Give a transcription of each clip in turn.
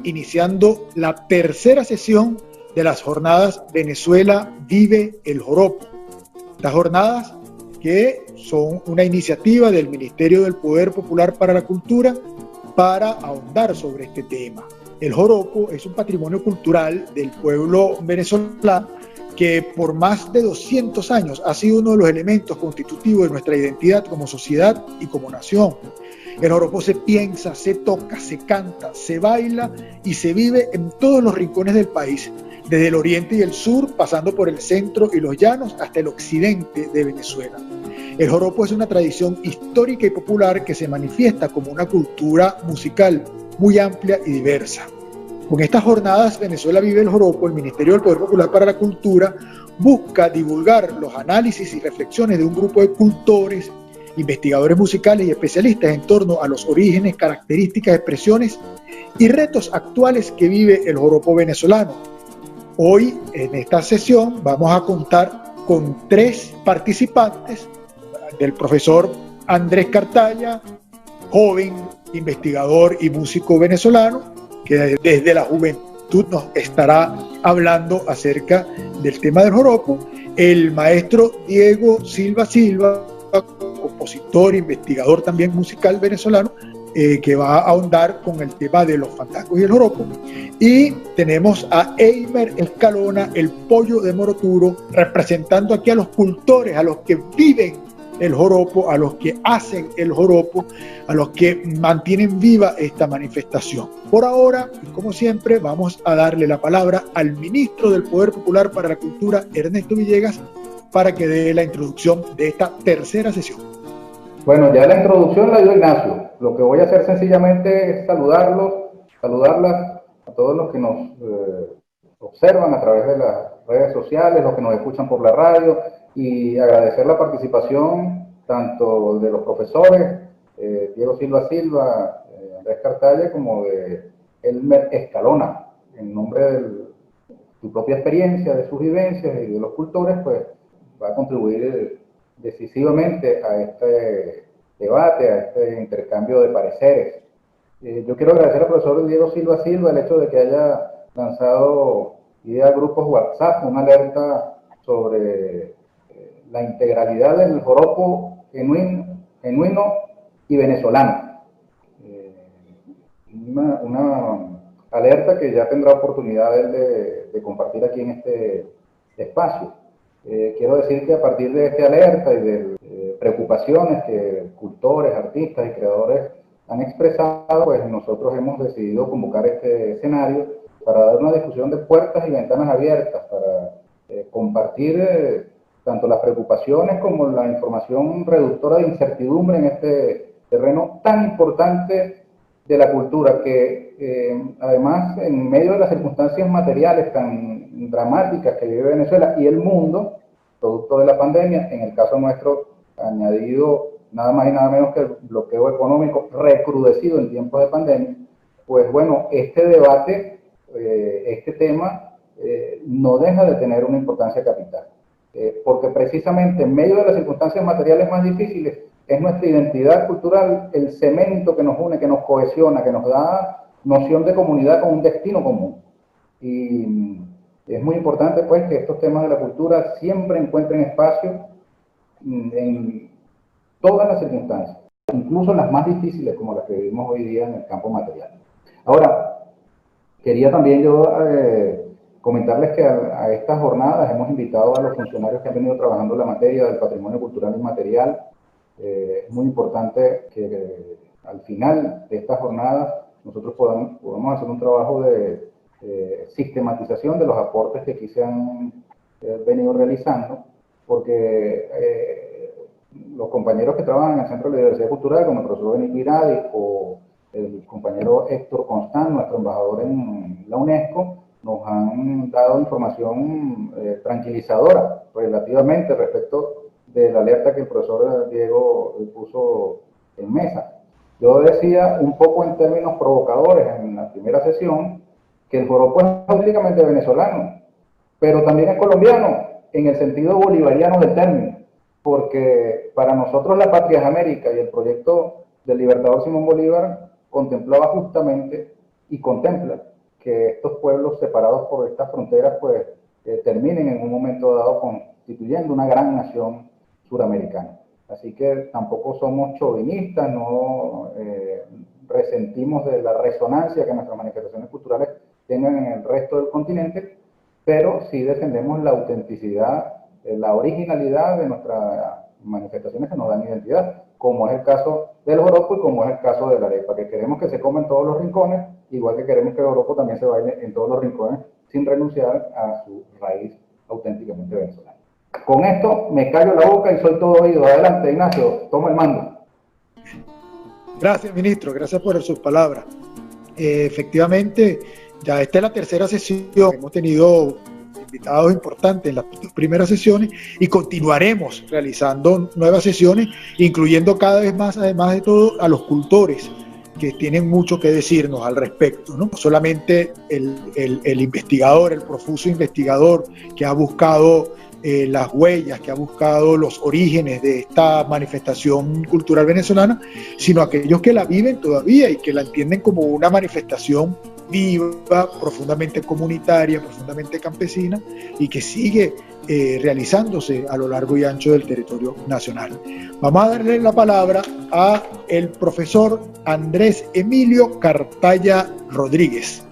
Iniciando la tercera sesión de las jornadas Venezuela Vive el Joropo. Estas jornadas que son una iniciativa del Ministerio del Poder Popular para la Cultura para ahondar sobre este tema. El joropo es un patrimonio cultural del pueblo venezolano que por más de 200 años ha sido uno de los elementos constitutivos de nuestra identidad como sociedad y como nación. El joropo se piensa, se toca, se canta, se baila y se vive en todos los rincones del país, desde el oriente y el sur, pasando por el centro y los llanos hasta el occidente de Venezuela. El joropo es una tradición histórica y popular que se manifiesta como una cultura musical muy amplia y diversa. Con estas jornadas Venezuela Vive el Joropo, el Ministerio del Poder Popular para la Cultura busca divulgar los análisis y reflexiones de un grupo de cultores, investigadores musicales y especialistas en torno a los orígenes, características, expresiones y retos actuales que vive el joropo venezolano. Hoy, en esta sesión, vamos a contar con 3 participantes: del profesor Andrés Cartaya, joven investigador y músico venezolano, que desde la juventud nos estará hablando acerca del tema del joropo; el maestro Diego Silva Silva, compositor, investigador también musical venezolano, que va a ahondar con el tema de los fandangos y el joropo; y tenemos a Eimer Escalona, el pollo de Moroturo, representando aquí a los cultores, a los que viven el joropo, a los que hacen el joropo, a los que mantienen viva esta manifestación. Por ahora, y como siempre, vamos a darle la palabra al ministro del Poder Popular para la Cultura, Ernesto Villegas, para que dé la introducción de esta tercera sesión. Bueno, ya la introducción la dio Ignacio. Lo que voy a hacer sencillamente es saludarlas a todos los que nos observan a través de las redes sociales, los que nos escuchan por la radio, y agradecer la participación tanto de los profesores Diego Silva Silva, Andrés Cartaya, como de Eimer Escalona. En nombre de su propia experiencia, de sus vivencias y de los cultores, pues va a contribuir decisivamente a este debate, a este intercambio de pareceres. Yo quiero agradecer al profesor Diego Silva Silva el hecho de que haya lanzado vía grupos WhatsApp una alerta sobre la integralidad del joropo genuino y venezolano. Una alerta que ya tendrá oportunidad de compartir aquí en este espacio. Quiero decir que a partir de esta alerta y de preocupaciones que cultores, artistas y creadores han expresado, pues nosotros hemos decidido convocar este escenario para dar una discusión de puertas y ventanas abiertas, para compartir tanto las preocupaciones como la información reductora de incertidumbre en este terreno tan importante de la cultura, que además, en medio de las circunstancias materiales tan dramáticas que vive Venezuela y el mundo, producto de la pandemia, en el caso nuestro, añadido nada más y nada menos que el bloqueo económico recrudecido en tiempos de pandemia, pues bueno, este debate, este tema, no deja de tener una importancia capital, porque precisamente en medio de las circunstancias materiales más difíciles, es nuestra identidad cultural el cemento que nos une, que nos cohesiona, que nos da noción de comunidad con un destino común. Y es muy importante, pues, que estos temas de la cultura siempre encuentren espacio en todas las circunstancias, incluso en las más difíciles, como las que vivimos hoy día en el campo material. Ahora, quería también yo comentarles que a estas jornadas hemos invitado a los funcionarios que han venido trabajando la materia del patrimonio cultural inmaterial. Es muy importante que al final de estas jornadas nosotros podamos hacer un trabajo de sistematización de los aportes que aquí se han venido realizando, porque los compañeros que trabajan en el Centro de la Diversidad Cultural, como el profesor Benito Iradi o el compañero Héctor Constant, nuestro embajador en la UNESCO, nos han dado información tranquilizadora relativamente respecto de la alerta que el profesor Diego puso en mesa. Yo decía un poco en términos provocadores en la primera sesión que el joropo es auténticamente venezolano, pero también es colombiano en el sentido bolivariano del término, porque para nosotros la Patria es América, y el proyecto del libertador Simón Bolívar contemplaba justamente y contempla que estos pueblos separados por estas fronteras pues terminen en un momento dado constituyendo una gran nación suramericana. Así que tampoco somos chauvinistas, no resentimos de la resonancia que nuestras manifestaciones culturales tengan en el resto del continente, pero sí defendemos la autenticidad, la originalidad de nuestras manifestaciones que nos dan identidad, como es el caso del joropo y como es el caso de la arepa, que queremos que se coma en todos los rincones, igual que queremos que el joropo también se baile en todos los rincones, sin renunciar a su raíz auténticamente venezolana. Con esto me callo la boca y soy todo oído. Adelante, Ignacio, toma el mando. Gracias, ministro, gracias por sus palabras. Efectivamente, ya esta es la tercera sesión, hemos tenido invitados importantes en las primeras sesiones y continuaremos realizando nuevas sesiones, incluyendo cada vez más, además de todo, a los cultores que tienen mucho que decirnos al respecto, ¿no? No solamente el investigador, el profuso investigador que ha buscado las huellas, que ha buscado los orígenes de esta manifestación cultural venezolana, sino aquellos que la viven todavía y que la entienden como una manifestación viva, profundamente comunitaria, profundamente campesina y que sigue realizándose a lo largo y ancho del territorio nacional. Vamos a darle la palabra a el profesor Andrés Emilio Cartaya Rodríguez.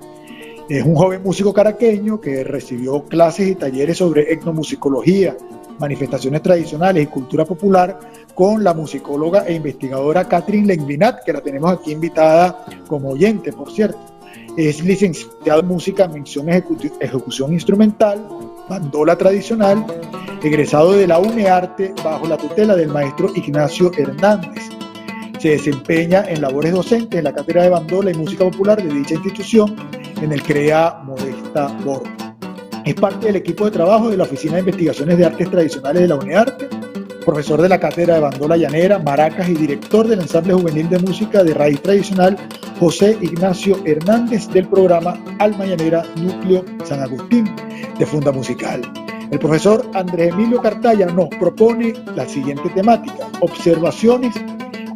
Es un joven músico caraqueño que recibió clases y talleres sobre etnomusicología, manifestaciones tradicionales y cultura popular con la musicóloga e investigadora Catherine Lengvinat, que la tenemos aquí invitada como oyente, por cierto. Es licenciado en música, mención ejecución instrumental, bandola tradicional, egresado de la UNEARTE bajo la tutela del maestro Ignacio Hernández. Se desempeña en labores docentes en la cátedra de bandola y música popular de dicha institución en el CREA Modesta Bordo. Es parte del equipo de trabajo de la Oficina de Investigaciones de Artes Tradicionales de la UNEARTE, profesor de la cátedra de bandola llanera, maracas y director del ensamble juvenil de música de raíz tradicional José Ignacio Hernández del programa Alma Llanera Núcleo San Agustín de Funda Musical. El profesor Andrés Emilio Cartaya nos propone la siguiente temática: observaciones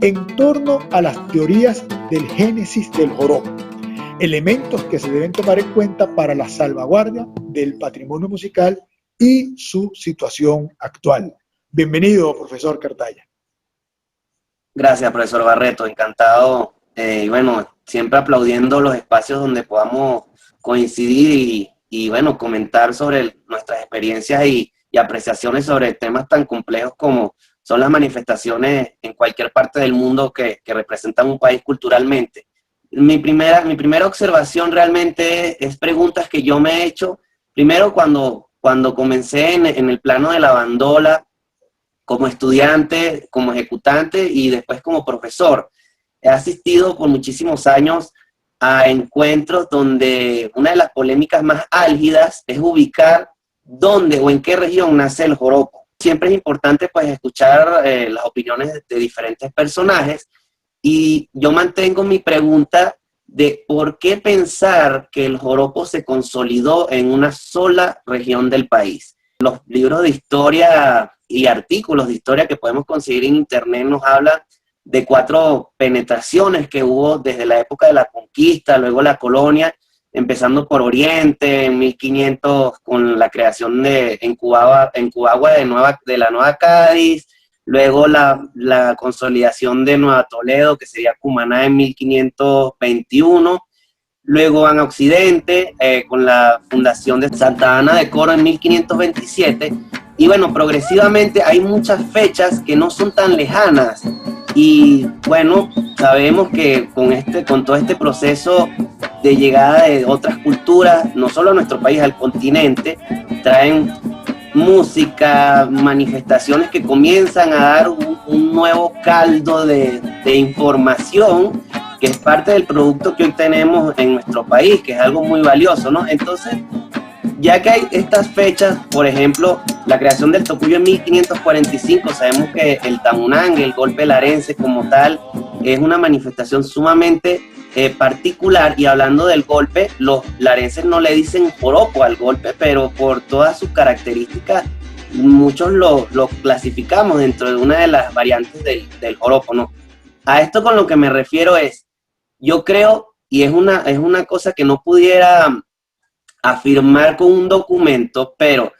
en torno a las teorías del génesis del joropo, elementos que se deben tomar en cuenta para la salvaguardia del patrimonio musical y su situación actual. Bienvenido, profesor Cartaya. Gracias, profesor Barreto, encantado. Y bueno, siempre aplaudiendo los espacios donde podamos coincidir y bueno, comentar sobre nuestras experiencias y apreciaciones sobre temas tan complejos como son las manifestaciones en cualquier parte del mundo que representan un país culturalmente. Mi primera observación realmente es preguntas que yo me he hecho, primero cuando comencé en el plano de la bandola, como estudiante, como ejecutante y después como profesor. He asistido por muchísimos años a encuentros donde una de las polémicas más álgidas es ubicar dónde o en qué región nace el joropo. Siempre es importante pues escuchar las opiniones de diferentes personajes y yo mantengo mi pregunta de por qué pensar que el joropo se consolidó en una sola región del país. Los libros de historia y artículos de historia que podemos conseguir en internet nos hablan de 4 penetraciones que hubo desde la época de la conquista, luego la colonia, empezando por Oriente, en 1500 con la creación en Cubagua de la Nueva Cádiz, luego la consolidación de Nueva Toledo, que sería Cumaná en 1521, luego van a Occidente con la fundación de Santa Ana de Coro en 1527, y bueno, progresivamente hay muchas fechas que no son tan lejanas, y bueno, sabemos que con todo este proceso de llegada de otras culturas, no solo a nuestro país, al continente, traen música, manifestaciones que comienzan a dar un nuevo caldo de información, que es parte del producto que hoy tenemos en nuestro país, que es algo muy valioso, ¿no? Entonces, ya que hay estas fechas, por ejemplo, la creación del tocuyo en 1545, sabemos que el tamunangue, el golpe larense como tal, es una manifestación sumamente particular, y hablando del golpe, los larenses no le dicen joropo al golpe, pero por todas sus características, muchos lo clasificamos dentro de una de las variantes del joropo, ¿no? A esto con lo que me refiero es, yo creo, y es una cosa que no pudiera afirmar con un documento, pero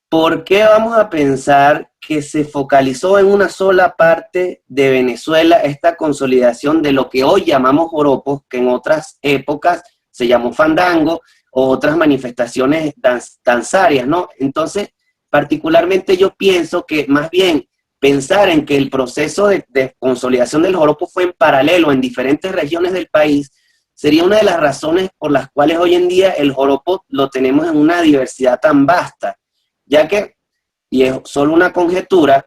¿por qué vamos a pensar que se focalizó en una sola parte de Venezuela esta consolidación de lo que hoy llamamos joropos, que en otras épocas se llamó fandango, o otras manifestaciones danzarias, ¿no? Entonces, particularmente yo pienso que más bien pensar en que el proceso de consolidación del joropo fue en paralelo en diferentes regiones del país, sería una de las razones por las cuales hoy en día el joropo lo tenemos en una diversidad tan vasta, ya que, y es solo una conjetura,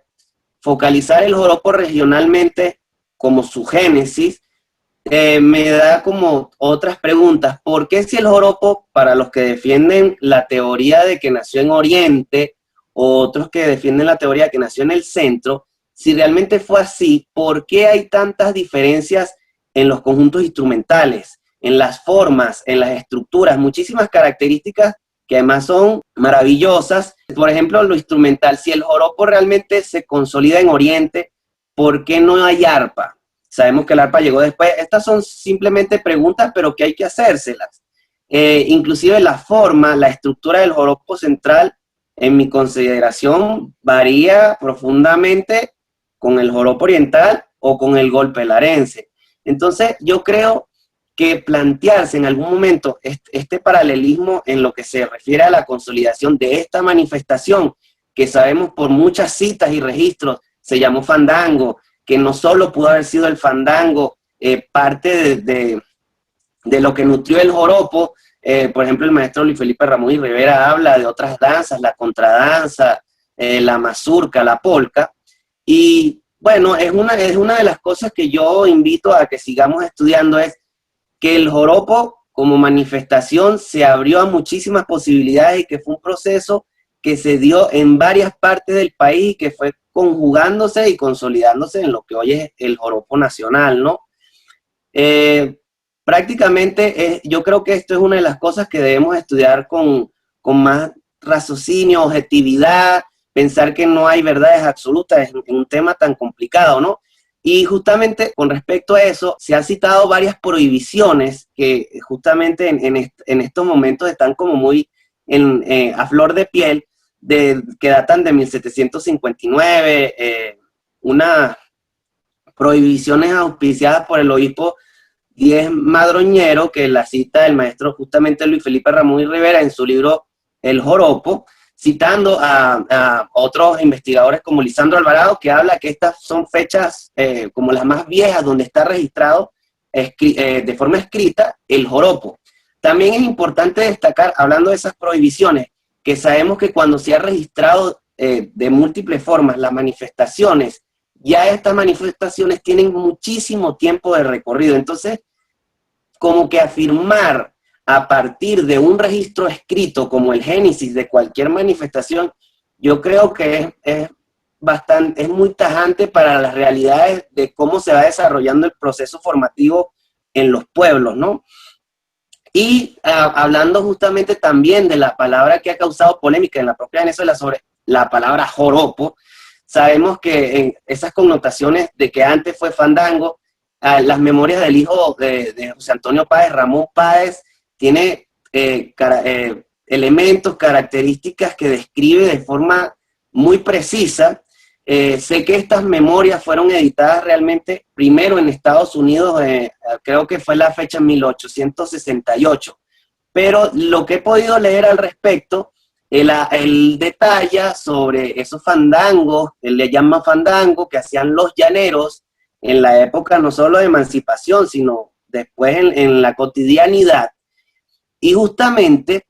focalizar el joropo regionalmente como su génesis, me da como otras preguntas. ¿Por qué si el joropo, para los que defienden la teoría de que nació en Oriente, o otros que defienden la teoría de que nació en el centro, si realmente fue así, ¿por qué hay tantas diferencias en los conjuntos instrumentales, en las formas, en las estructuras, muchísimas características que además son maravillosas? Por ejemplo, lo instrumental, si el joropo realmente se consolida en Oriente, ¿por qué no hay arpa? Sabemos que el arpa llegó después. Estas son simplemente preguntas, pero que hay que hacérselas. Inclusive la forma, la estructura del joropo central, en mi consideración, varía profundamente con el joropo oriental o con el golpe larense. Entonces, yo creo que plantearse en algún momento este paralelismo en lo que se refiere a la consolidación de esta manifestación, que sabemos por muchas citas y registros, se llamó fandango, que no solo pudo haber sido el fandango, parte de lo que nutrió el joropo. Por ejemplo, el maestro Luis Felipe Ramón y Rivera habla de otras danzas, la contradanza, la mazurca, la polca, y bueno, es una de las cosas que yo invito a que sigamos estudiando, es que el joropo como manifestación se abrió a muchísimas posibilidades y que fue un proceso que se dio en varias partes del país y que fue conjugándose y consolidándose en lo que hoy es el joropo nacional, ¿no? Prácticamente yo creo que esto es una de las cosas que debemos estudiar con más raciocinio, objetividad, pensar que no hay verdades absolutas en un tema tan complicado, ¿no? Y justamente con respecto a eso, se han citado varias prohibiciones que justamente en estos momentos están como muy a flor de piel, que datan de 1759, unas prohibiciones auspiciadas por el obispo Díez Madroñero, que la cita el maestro justamente Luis Felipe Ramón y Rivera en su libro El Joropo, citando a otros investigadores como Lisandro Alvarado, que habla que estas son fechas como las más viejas donde está registrado de forma escrita el joropo. También es importante destacar, hablando de esas prohibiciones, que sabemos que cuando se ha registrado de múltiples formas las manifestaciones, ya estas manifestaciones tienen muchísimo tiempo de recorrido. Entonces, como que afirmar a partir de un registro escrito como el génesis de cualquier manifestación, yo creo que es muy tajante para las realidades de cómo se va desarrollando el proceso formativo en los pueblos, ¿no? Y hablando justamente también de la palabra que ha causado polémica en la propia Venezuela sobre la palabra joropo, sabemos que en esas connotaciones de que antes fue fandango, las memorias del hijo de José Antonio Páez, Ramón Páez, tiene elementos, características que describe de forma muy precisa. Sé que estas memorias fueron editadas realmente primero en Estados Unidos, creo que fue la fecha 1868, pero lo que he podido leer al respecto, él detalla sobre esos fandangos, él le llama fandango, que hacían los llaneros en la época no solo de emancipación, sino después en la cotidianidad. Y justamente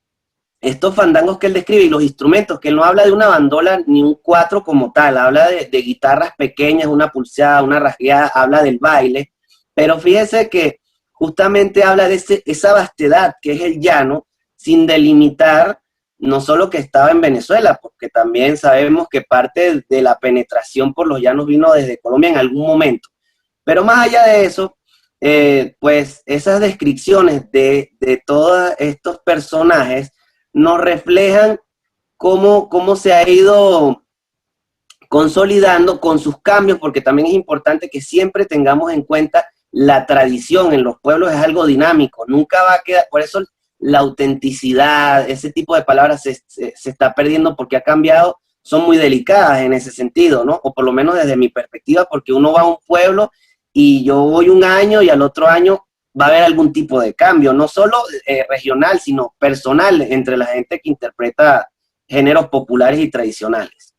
estos fandangos que él describe y los instrumentos, que él no habla de una bandola ni un cuatro como tal, habla de guitarras pequeñas, una pulseada, una rasgueada, habla del baile, pero fíjese que justamente habla de esa vastedad que es el llano, sin delimitar no solo que estaba en Venezuela, porque también sabemos que parte de la penetración por los llanos vino desde Colombia en algún momento. Pero más allá de eso, pues esas descripciones de todos estos personajes nos reflejan cómo se ha ido consolidando con sus cambios, porque también es importante que siempre tengamos en cuenta la tradición en los pueblos, es algo dinámico, nunca va a quedar, por eso la autenticidad, ese tipo de palabras se está perdiendo porque ha cambiado, son muy delicadas en ese sentido, ¿no? O por lo menos desde mi perspectiva, porque uno va a un pueblo y yo voy un año y al otro año va a haber algún tipo de cambio, no solo regional, sino personal entre la gente que interpreta géneros populares y tradicionales.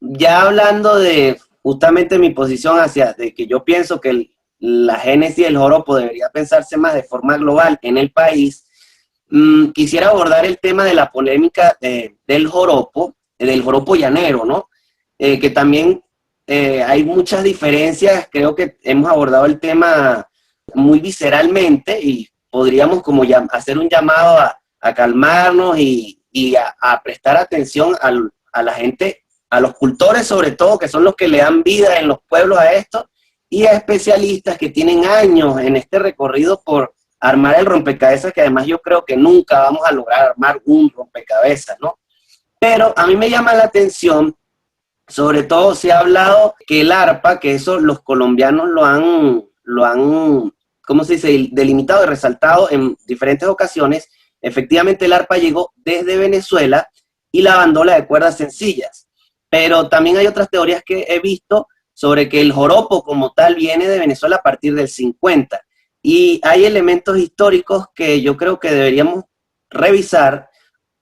Ya hablando de justamente mi posición hacia de que yo pienso que la génesis del joropo debería pensarse más de forma global en el país, quisiera abordar el tema de la polémica del joropo llanero, ¿no? Que también hay muchas diferencias, creo que hemos abordado el tema muy visceralmente y podríamos como hacer un llamado a calmarnos y a prestar atención a la gente, a los cultores sobre todo, que son los que le dan vida en los pueblos a esto, y a especialistas que tienen años en este recorrido por armar el rompecabezas, que además yo creo que nunca vamos a lograr armar un rompecabezas, ¿no? Pero a mí me llama la atención, sobre todo se ha hablado que el arpa, que eso los colombianos lo han, ¿cómo se dice?, delimitado y resaltado en diferentes ocasiones. Efectivamente el arpa llegó desde Venezuela y la bandola de cuerdas sencillas. Pero también hay otras teorías que he visto sobre que el joropo como tal viene de Venezuela a partir del 50. Y hay elementos históricos que yo creo que deberíamos revisar.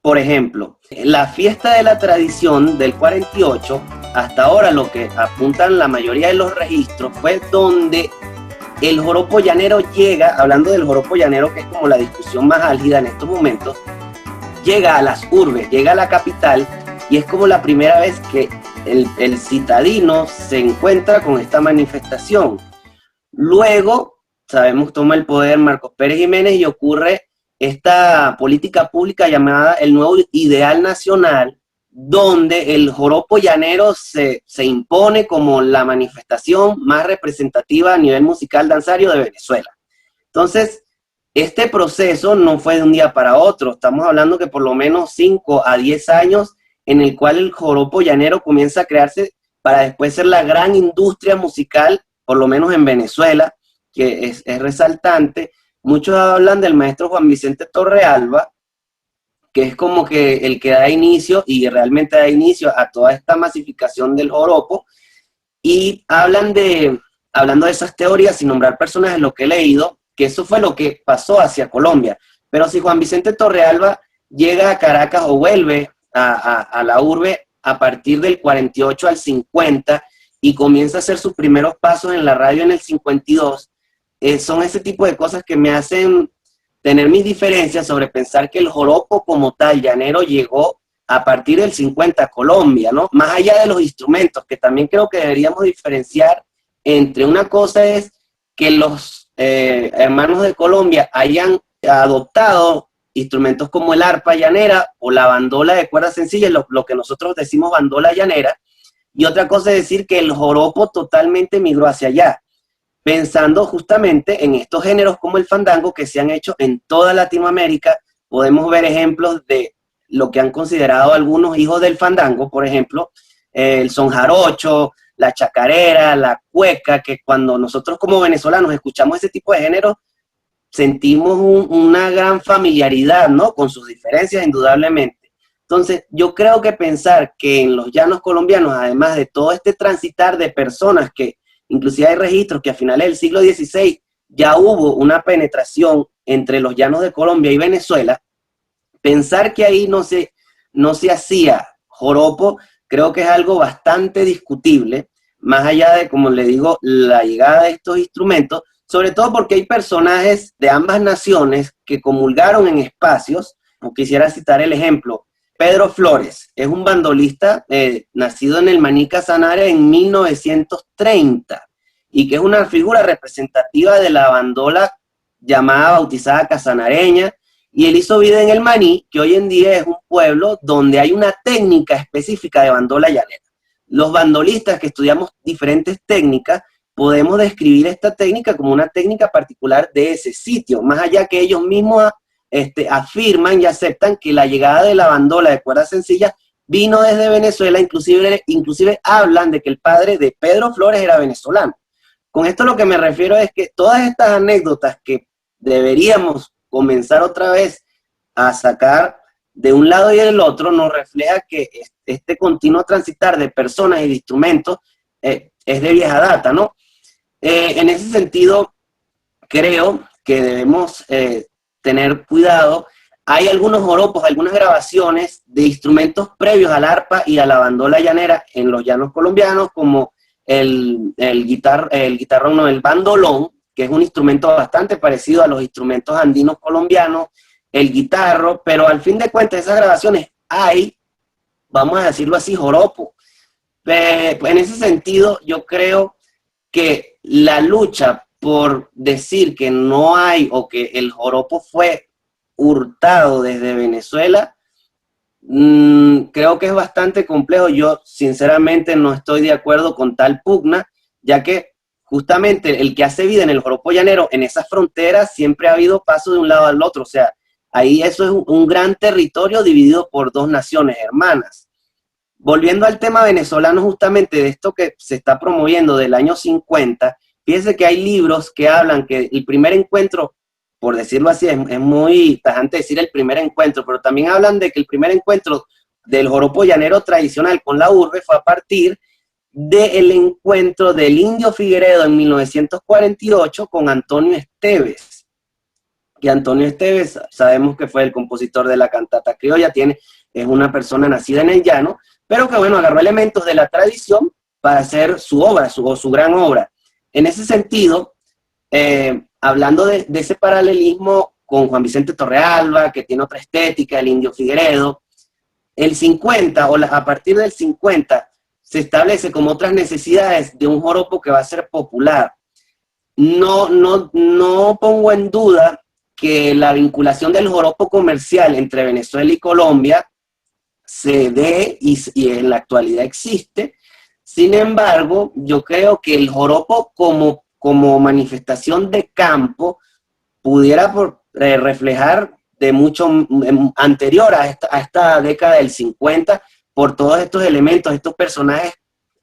Por ejemplo, la fiesta de la tradición del 48, hasta ahora lo que apuntan la mayoría de los registros, fue donde el joropo llanero llega, hablando del joropo llanero, que es como la discusión más álgida en estos momentos, llega a las urbes, llega a la capital, y es como la primera vez que el citadino se encuentra con esta manifestación. Luego, sabemos, toma el poder Marcos Pérez Jiménez y ocurre esta política pública llamada el nuevo ideal nacional, donde el joropo llanero se impone como la manifestación más representativa a nivel musical danzario de Venezuela. Entonces, este proceso no fue de un día para otro, estamos hablando que por lo menos 5 a 10 años en el cual el joropo llanero comienza a crearse para después ser la gran industria musical, por lo menos en Venezuela, que es resaltante. Muchos hablan del maestro Juan Vicente Torrealba, que es como que el que da inicio, y realmente da inicio a toda esta masificación del joropo, y hablando de esas teorías, sin nombrar personajes, lo que he leído, que eso fue lo que pasó hacia Colombia. Pero si Juan Vicente Torrealba llega a Caracas o vuelve a la urbe a partir del 48 al 50 y comienza a hacer sus primeros pasos en la radio en el 52, son ese tipo de cosas que me hacen tener mis diferencias sobre pensar que el joropo como tal llanero llegó a partir del 50 a Colombia, ¿no? Más allá de los instrumentos, que también creo que deberíamos diferenciar entre una cosa es que los hermanos de Colombia hayan adoptado instrumentos como el arpa llanera o la bandola de cuerdas sencillas, lo que nosotros decimos bandola llanera, y otra cosa es decir que el joropo totalmente migró hacia allá, pensando justamente en estos géneros como el fandango que se han hecho en toda Latinoamérica. Podemos ver ejemplos de lo que han considerado algunos hijos del fandango, por ejemplo, el son jarocho, la chacarera, la cueca, que cuando nosotros como venezolanos escuchamos ese tipo de géneros, sentimos una gran familiaridad, ¿no? Con sus diferencias, indudablemente. Entonces, yo creo que pensar que en los llanos colombianos, además de todo este transitar de personas que, inclusive hay registros que a finales del siglo XVI ya hubo una penetración entre los llanos de Colombia y Venezuela, pensar que ahí no se hacía joropo, creo que es algo bastante discutible, más allá de, como le digo, la llegada de estos instrumentos, sobre todo porque hay personajes de ambas naciones que comulgaron en espacios. Quisiera citar el ejemplo. Pedro Flores es un bandolista nacido en el Maní Casanare en 1930 y que es una figura representativa de la bandola bautizada casanareña, y él hizo vida en el Maní, que hoy en día es un pueblo donde hay una técnica específica de bandola llanera. Los bandolistas que estudiamos diferentes técnicas podemos describir esta técnica como una técnica particular de ese sitio, más allá que ellos mismos afirman y aceptan que la llegada de la bandola de cuerdas sencillas vino desde Venezuela, inclusive hablan de que el padre de Pedro Flores era venezolano. Con esto lo que me refiero es que todas estas anécdotas que deberíamos comenzar otra vez a sacar de un lado y del otro nos refleja que este continuo transitar de personas y de instrumentos es de vieja data, ¿no? En ese sentido, creo que debemos tener cuidado. Hay algunos joropos, algunas grabaciones de instrumentos previos al arpa y a la bandola llanera en los llanos colombianos, como el guitarrón, no, el bandolón, que es un instrumento bastante parecido a los instrumentos andinos colombianos, el guitarro, pero al fin de cuentas esas grabaciones hay, vamos a decirlo así, joropo. En ese sentido, yo creo que la lucha por decir que no hay o que el joropo fue hurtado desde Venezuela, creo que es bastante complejo. Yo sinceramente no estoy de acuerdo con tal pugna, ya que justamente el que hace vida en el joropo llanero, en esas fronteras siempre ha habido paso de un lado al otro, o sea, ahí eso es un gran territorio dividido por dos naciones hermanas. Volviendo al tema venezolano, justamente de esto que se está promoviendo del año 50, fíjense que hay libros que hablan que el primer encuentro, por decirlo así, es muy tajante decir el primer encuentro, pero también hablan de que el primer encuentro del joropo llanero tradicional con la urbe fue a partir del encuentro del Indio Figueredo en 1948 con Antonio Esteves. Que Antonio Esteves, sabemos que fue el compositor de la cantata criolla, es una persona nacida en el llano, pero que bueno, agarró elementos de la tradición para hacer su obra, su gran obra. En ese sentido, hablando de ese paralelismo con Juan Vicente Torrealba, que tiene otra estética, el Indio Figueredo, el 50, a partir del 50, se establece como otras necesidades de un joropo que va a ser popular. No pongo en duda que la vinculación del joropo comercial entre Venezuela y Colombia se dé y en la actualidad existe. Sin embargo, yo creo que el joropo como manifestación de campo pudiera reflejar de mucho anterior a esta década del 50 por todos estos elementos, estos personajes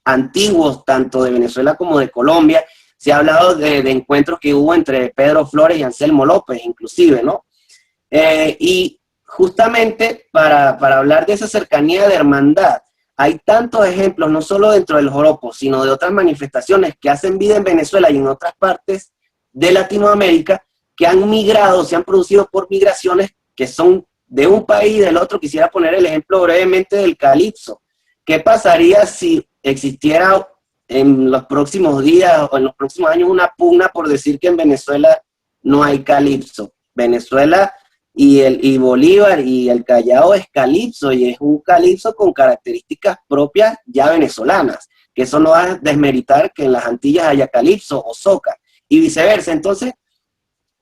antiguos, tanto de Venezuela como de Colombia. Se ha hablado de encuentros que hubo entre Pedro Flores y Anselmo López, inclusive, ¿no? Y justamente para hablar de esa cercanía de hermandad, hay tantos ejemplos, no solo dentro del joropo, sino de otras manifestaciones que hacen vida en Venezuela y en otras partes de Latinoamérica, que han migrado, se han producido por migraciones que son de un país y del otro. Quisiera poner el ejemplo brevemente del calipso. ¿Qué pasaría si existiera en los próximos días o en los próximos años una pugna por decir que en Venezuela no hay calipso? Venezuela y Bolívar y el Callao es calipso, y es un calipso con características propias ya venezolanas, que eso no va a desmeritar que en las Antillas haya calipso o soca, y viceversa. Entonces,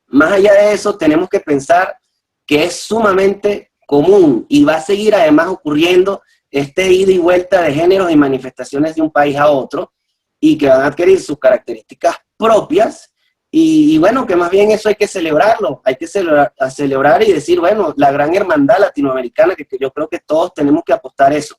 más allá de eso, tenemos que pensar que es sumamente común y va a seguir además ocurriendo este ida y vuelta de géneros y manifestaciones de un país a otro, y que van a adquirir sus características propias. Y bueno, que más bien eso hay que celebrarlo, hay que celebrar y decir, bueno, la gran hermandad latinoamericana, que yo creo que todos tenemos que apostar eso.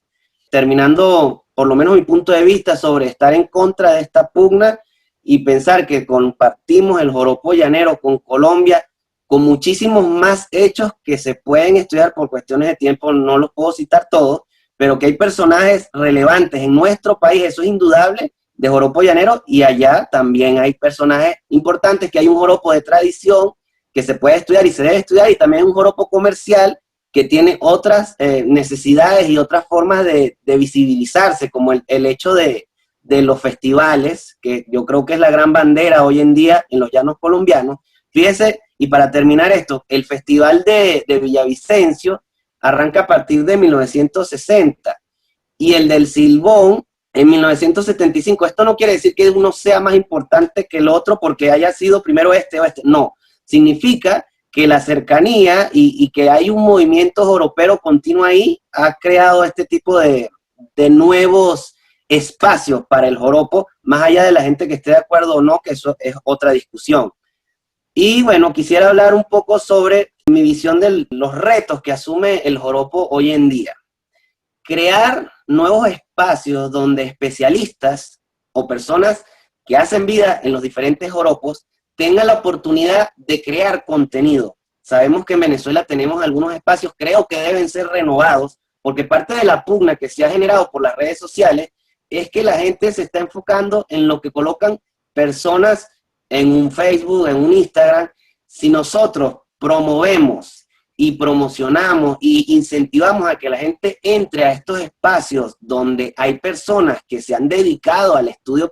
Terminando, por lo menos mi punto de vista sobre estar en contra de esta pugna y pensar que compartimos el joropo llanero con Colombia, con muchísimos más hechos que se pueden estudiar por cuestiones de tiempo, no los puedo citar todos, pero que hay personajes relevantes en nuestro país, eso es indudable, de joropo llanero, y allá también hay personajes importantes, que hay un joropo de tradición que se puede estudiar y se debe estudiar, y también un joropo comercial que tiene otras necesidades y otras formas de visibilizarse, como el hecho de los festivales, que yo creo que es la gran bandera hoy en día en los llanos colombianos. Fíjese, y para terminar esto, el Festival de Villavicencio arranca a partir de 1960, y el del Silbón en 1975. Esto no quiere decir que uno sea más importante que el otro porque haya sido primero este o este, no. Significa que la cercanía y que hay un movimiento joropero continuo ahí ha creado este tipo de nuevos espacios para el joropo, más allá de la gente que esté de acuerdo o no, que eso es otra discusión. Y bueno, quisiera hablar un poco sobre mi visión de los retos que asume el joropo hoy en día. crear nuevos espacios donde especialistas o personas que hacen vida en los diferentes joropos tengan la oportunidad de crear contenido. Sabemos que en Venezuela tenemos algunos espacios, creo que deben ser renovados, porque parte de la pugna que se ha generado por las redes sociales es que la gente se está enfocando en lo que colocan personas en un Facebook, en un Instagram. Si nosotros promovemos y promocionamos y incentivamos a que la gente entre a estos espacios donde hay personas que se han dedicado al estudio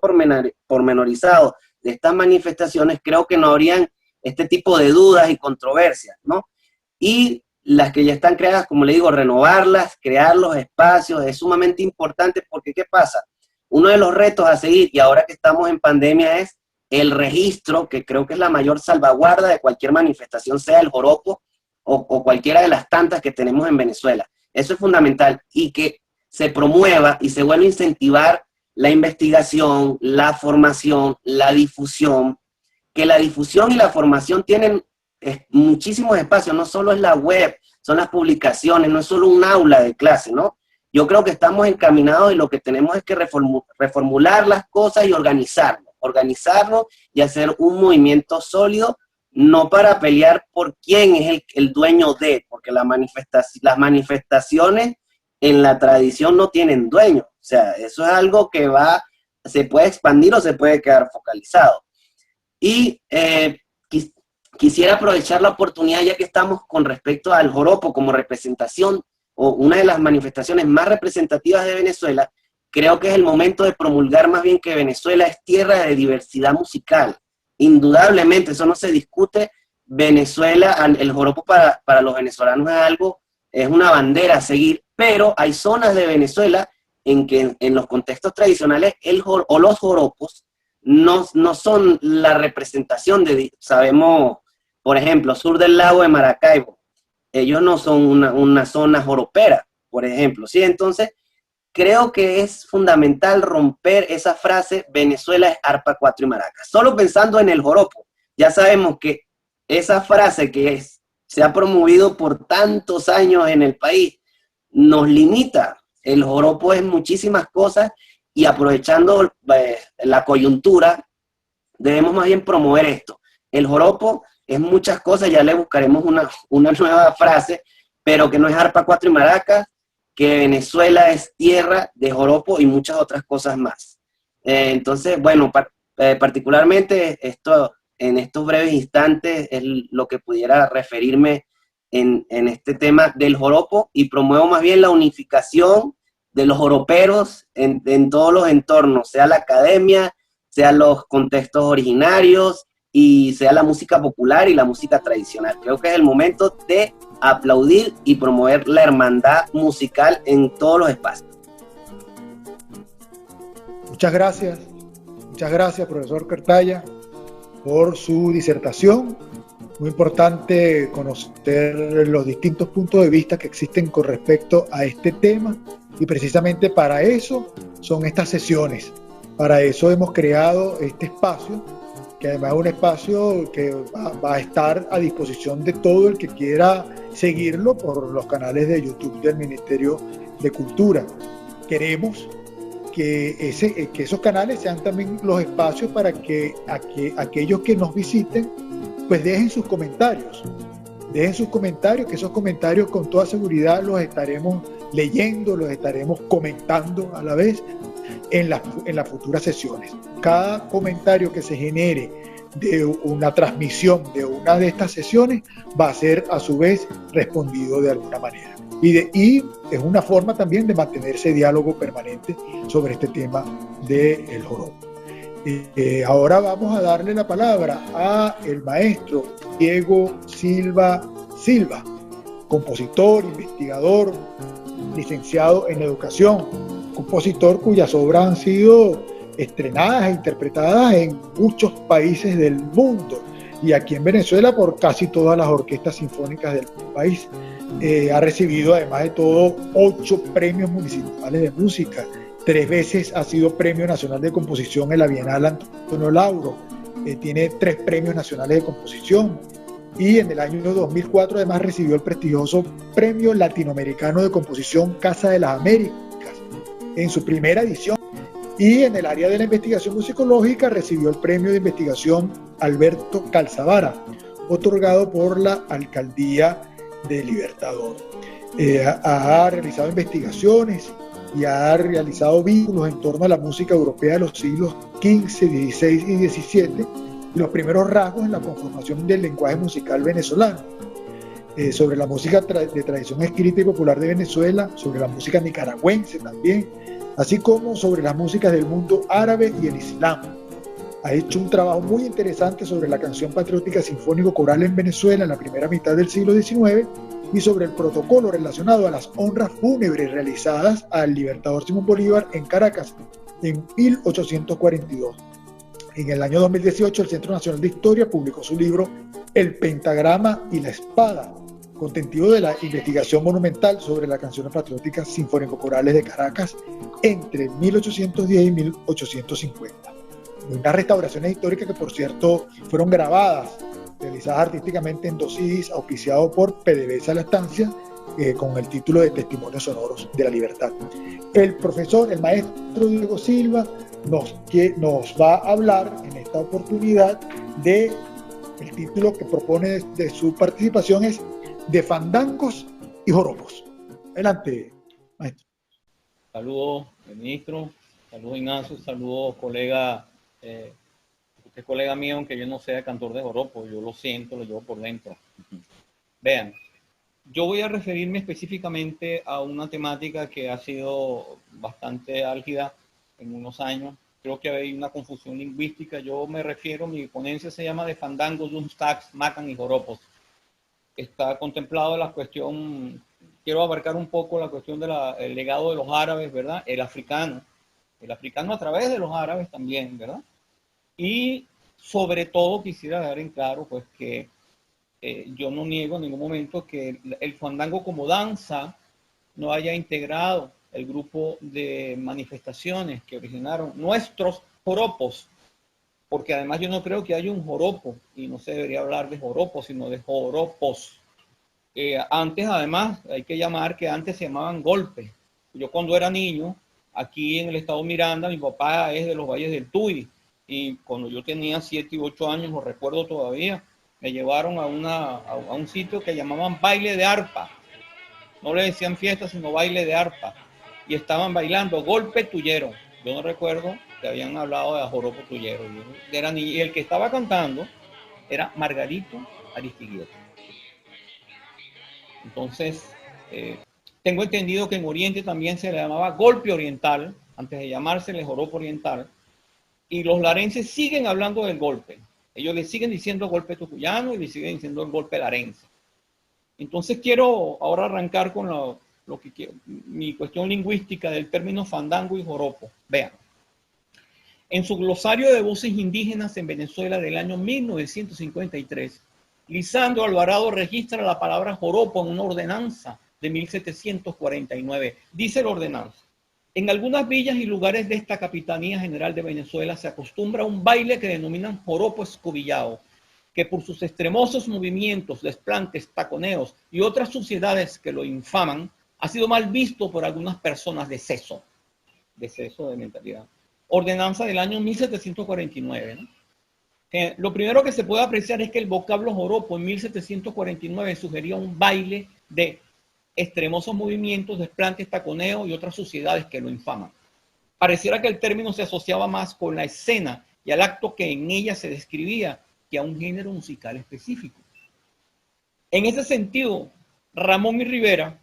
pormenorizado de estas manifestaciones, creo que no habrían este tipo de dudas y controversias, ¿no? Y las que ya están creadas, como le digo, renovarlas, crear los espacios, es sumamente importante porque, ¿qué pasa? Uno de los retos a seguir, y ahora que estamos en pandemia, es el registro, que creo que es la mayor salvaguarda de cualquier manifestación, sea el joropo o cualquiera de las tantas que tenemos en Venezuela. Eso es fundamental, y que se promueva y se vuelva a incentivar la investigación, la formación, la difusión, que la difusión y la formación tienen muchísimos espacios, no solo es la web, son las publicaciones, no es solo un aula de clase, ¿no? Yo creo que estamos encaminados y lo que tenemos es que reformular las cosas y organizarnos y hacer un movimiento sólido, no para pelear por quién es el dueño de, porque las manifestaciones en la tradición no tienen dueño, o sea, eso es algo que se puede expandir o se puede quedar focalizado. Y quisiera aprovechar la oportunidad, ya que estamos con respecto al joropo como representación, o una de las manifestaciones más representativas de Venezuela. Creo que es el momento de promulgar más bien que Venezuela es tierra de diversidad musical. Indudablemente, eso no se discute. Venezuela, el joropo para los venezolanos es una bandera a seguir, pero hay zonas de Venezuela en que en los contextos tradicionales los joropos no son la representación sabemos, por ejemplo, sur del lago de Maracaibo, ellos no son una zona joropera, por ejemplo, ¿sí? Entonces, creo que es fundamental romper esa frase, Venezuela es arpa, cuatro y maracas. Solo pensando en el joropo, ya sabemos que esa frase se ha promovido por tantos años en el país, nos limita. El joropo es muchísimas cosas, y aprovechando la coyuntura, debemos más bien promover esto. El joropo es muchas cosas, ya le buscaremos una nueva frase, pero que no es arpa, cuatro y maracas, que Venezuela es tierra de joropo y muchas otras cosas más. Entonces, bueno, particularmente en estos breves instantes es lo que pudiera referirme en este tema del joropo, y promuevo más bien la unificación de los joroperos en todos los entornos, sea la academia, sea los contextos originarios, y sea la música popular y la música tradicional. Creo que es el momento de aplaudir y promover la hermandad musical en todos los espacios. Muchas gracias, profesor Cartaya, por su disertación. Muy importante conocer los distintos puntos de vista que existen con respecto a este tema, y precisamente para eso son estas sesiones. Para eso hemos creado este espacio, que además es un espacio que va a estar a disposición de todo el que quiera seguirlo por los canales de YouTube del Ministerio de Cultura. Queremos que esos canales sean también los espacios para que aquellos que nos visiten pues dejen sus comentarios, que esos comentarios con toda seguridad los estaremos leyendo, los estaremos comentando a la vez en las futuras sesiones. Cada comentario que se genere de una transmisión de una de estas sesiones va a ser a su vez respondido de alguna manera. Y es una forma también de mantener ese diálogo permanente sobre este tema del joropo. Ahora vamos a darle la palabra a el maestro Diego Silva, compositor, investigador, licenciado en educación, compositor cuyas obras han sido estrenadas e interpretadas en muchos países del mundo, y aquí en Venezuela por casi todas las orquestas sinfónicas del país. Ha recibido, además de todo, 8 premios municipales de música. 3 veces ha sido Premio Nacional de Composición en la Bienal Antonio Lauro. Tiene 3 premios nacionales de composición. y en el año 2004 además recibió el prestigioso Premio Latinoamericano de Composición Casa de las Américas en su primera edición. Y en el área de la investigación musicológica recibió el Premio de Investigación Alberto Calzavara, otorgado por la Alcaldía de Libertador. Ha realizado investigaciones y ha realizado vínculos en torno a la música europea de los siglos XV, XVI y XVII, y los primeros rasgos en la conformación del lenguaje musical venezolano, sobre la música de tradición escrita y popular de Venezuela, sobre la música nicaragüense también, así como sobre las músicas del mundo árabe y el Islam. Ha hecho un trabajo muy interesante sobre la canción patriótica sinfónico-coral en Venezuela en la primera mitad del siglo XIX y sobre el protocolo relacionado a las honras fúnebres realizadas al libertador Simón Bolívar en Caracas en 1842. En el año 2018, el Centro Nacional de Historia publicó su libro El Pentagrama y la Espada, contenido de la investigación monumental sobre las canciones patrióticas sinfónico-corales de Caracas entre 1810 y 1850. Unas restauraciones históricas que, por cierto, fueron grabadas, realizadas artísticamente en 2 CDs, auspiciados por PDVSA La Estancia, con el título de Testimonios Sonoros de la Libertad. El maestro Diego Silva, nos va a hablar en esta oportunidad de el título que propone de su participación es De Fandangos y Joropos. Adelante, maestro. Saludos, ministro. Saludos, Ignacio. Saludos, colega. Usted es colega mío, aunque yo no sea cantor de joropo. Yo lo siento, lo llevo por dentro. Vean, yo voy a referirme específicamente a una temática que ha sido bastante álgida en unos años. Creo que hay una confusión lingüística. Yo me refiero, mi ponencia se llama De Fandangos, Dunstags, Macan y Joropos. Está contemplado la cuestión, quiero abarcar un poco la cuestión del legado de los árabes, ¿verdad? El africano a través de los árabes también, ¿verdad? Y sobre todo quisiera dejar en claro, pues, que yo no niego en ningún momento que el fandango como danza no haya integrado el grupo de manifestaciones que originaron nuestros joropos, porque además yo no creo que haya un joropo, y no se debería hablar de joropos, sino de joropos. Antes, además, hay que llamar que antes se llamaban golpes. Yo cuando era niño, aquí en el estado Miranda, mi papá es de los Valles del Tuy, y cuando yo tenía 7 y 8 años, lo recuerdo todavía, me llevaron a un sitio que llamaban baile de arpa. No le decían fiesta, sino baile de arpa. Y estaban bailando golpe tuyero. Yo no recuerdo que habían hablado de joropo tuyero. Y el que estaba cantando era Margarito Aristigueta. Entonces, tengo entendido que en Oriente también se le llamaba golpe oriental, antes de llamársele joropo oriental. Y los larenses siguen hablando del golpe. Ellos le siguen diciendo golpe tucuyano y le siguen diciendo el golpe larense. Entonces quiero ahora arrancar con lo que quiero, mi cuestión lingüística del término fandango y joropo. Vean, en su glosario de voces indígenas en Venezuela del año 1953, Lisandro Alvarado registra la palabra joropo en una ordenanza de 1749. Dice la ordenanza: en algunas villas y lugares de esta Capitanía General de Venezuela se acostumbra un baile que denominan joropo escobillado, que por sus extremosos movimientos, desplantes, taconeos y otras suciedades que lo infaman, ha sido mal visto por algunas personas de seso de mentalidad. Ordenanza del año 1749, ¿no? Lo primero que se puede apreciar es que el vocablo joropo en 1749 sugería un baile de extremosos movimientos, desplantes, taconeo y otras suciedades que lo infaman. Pareciera que el término se asociaba más con la escena y al acto que en ella se describía que a un género musical específico. En ese sentido, Ramón y Rivera,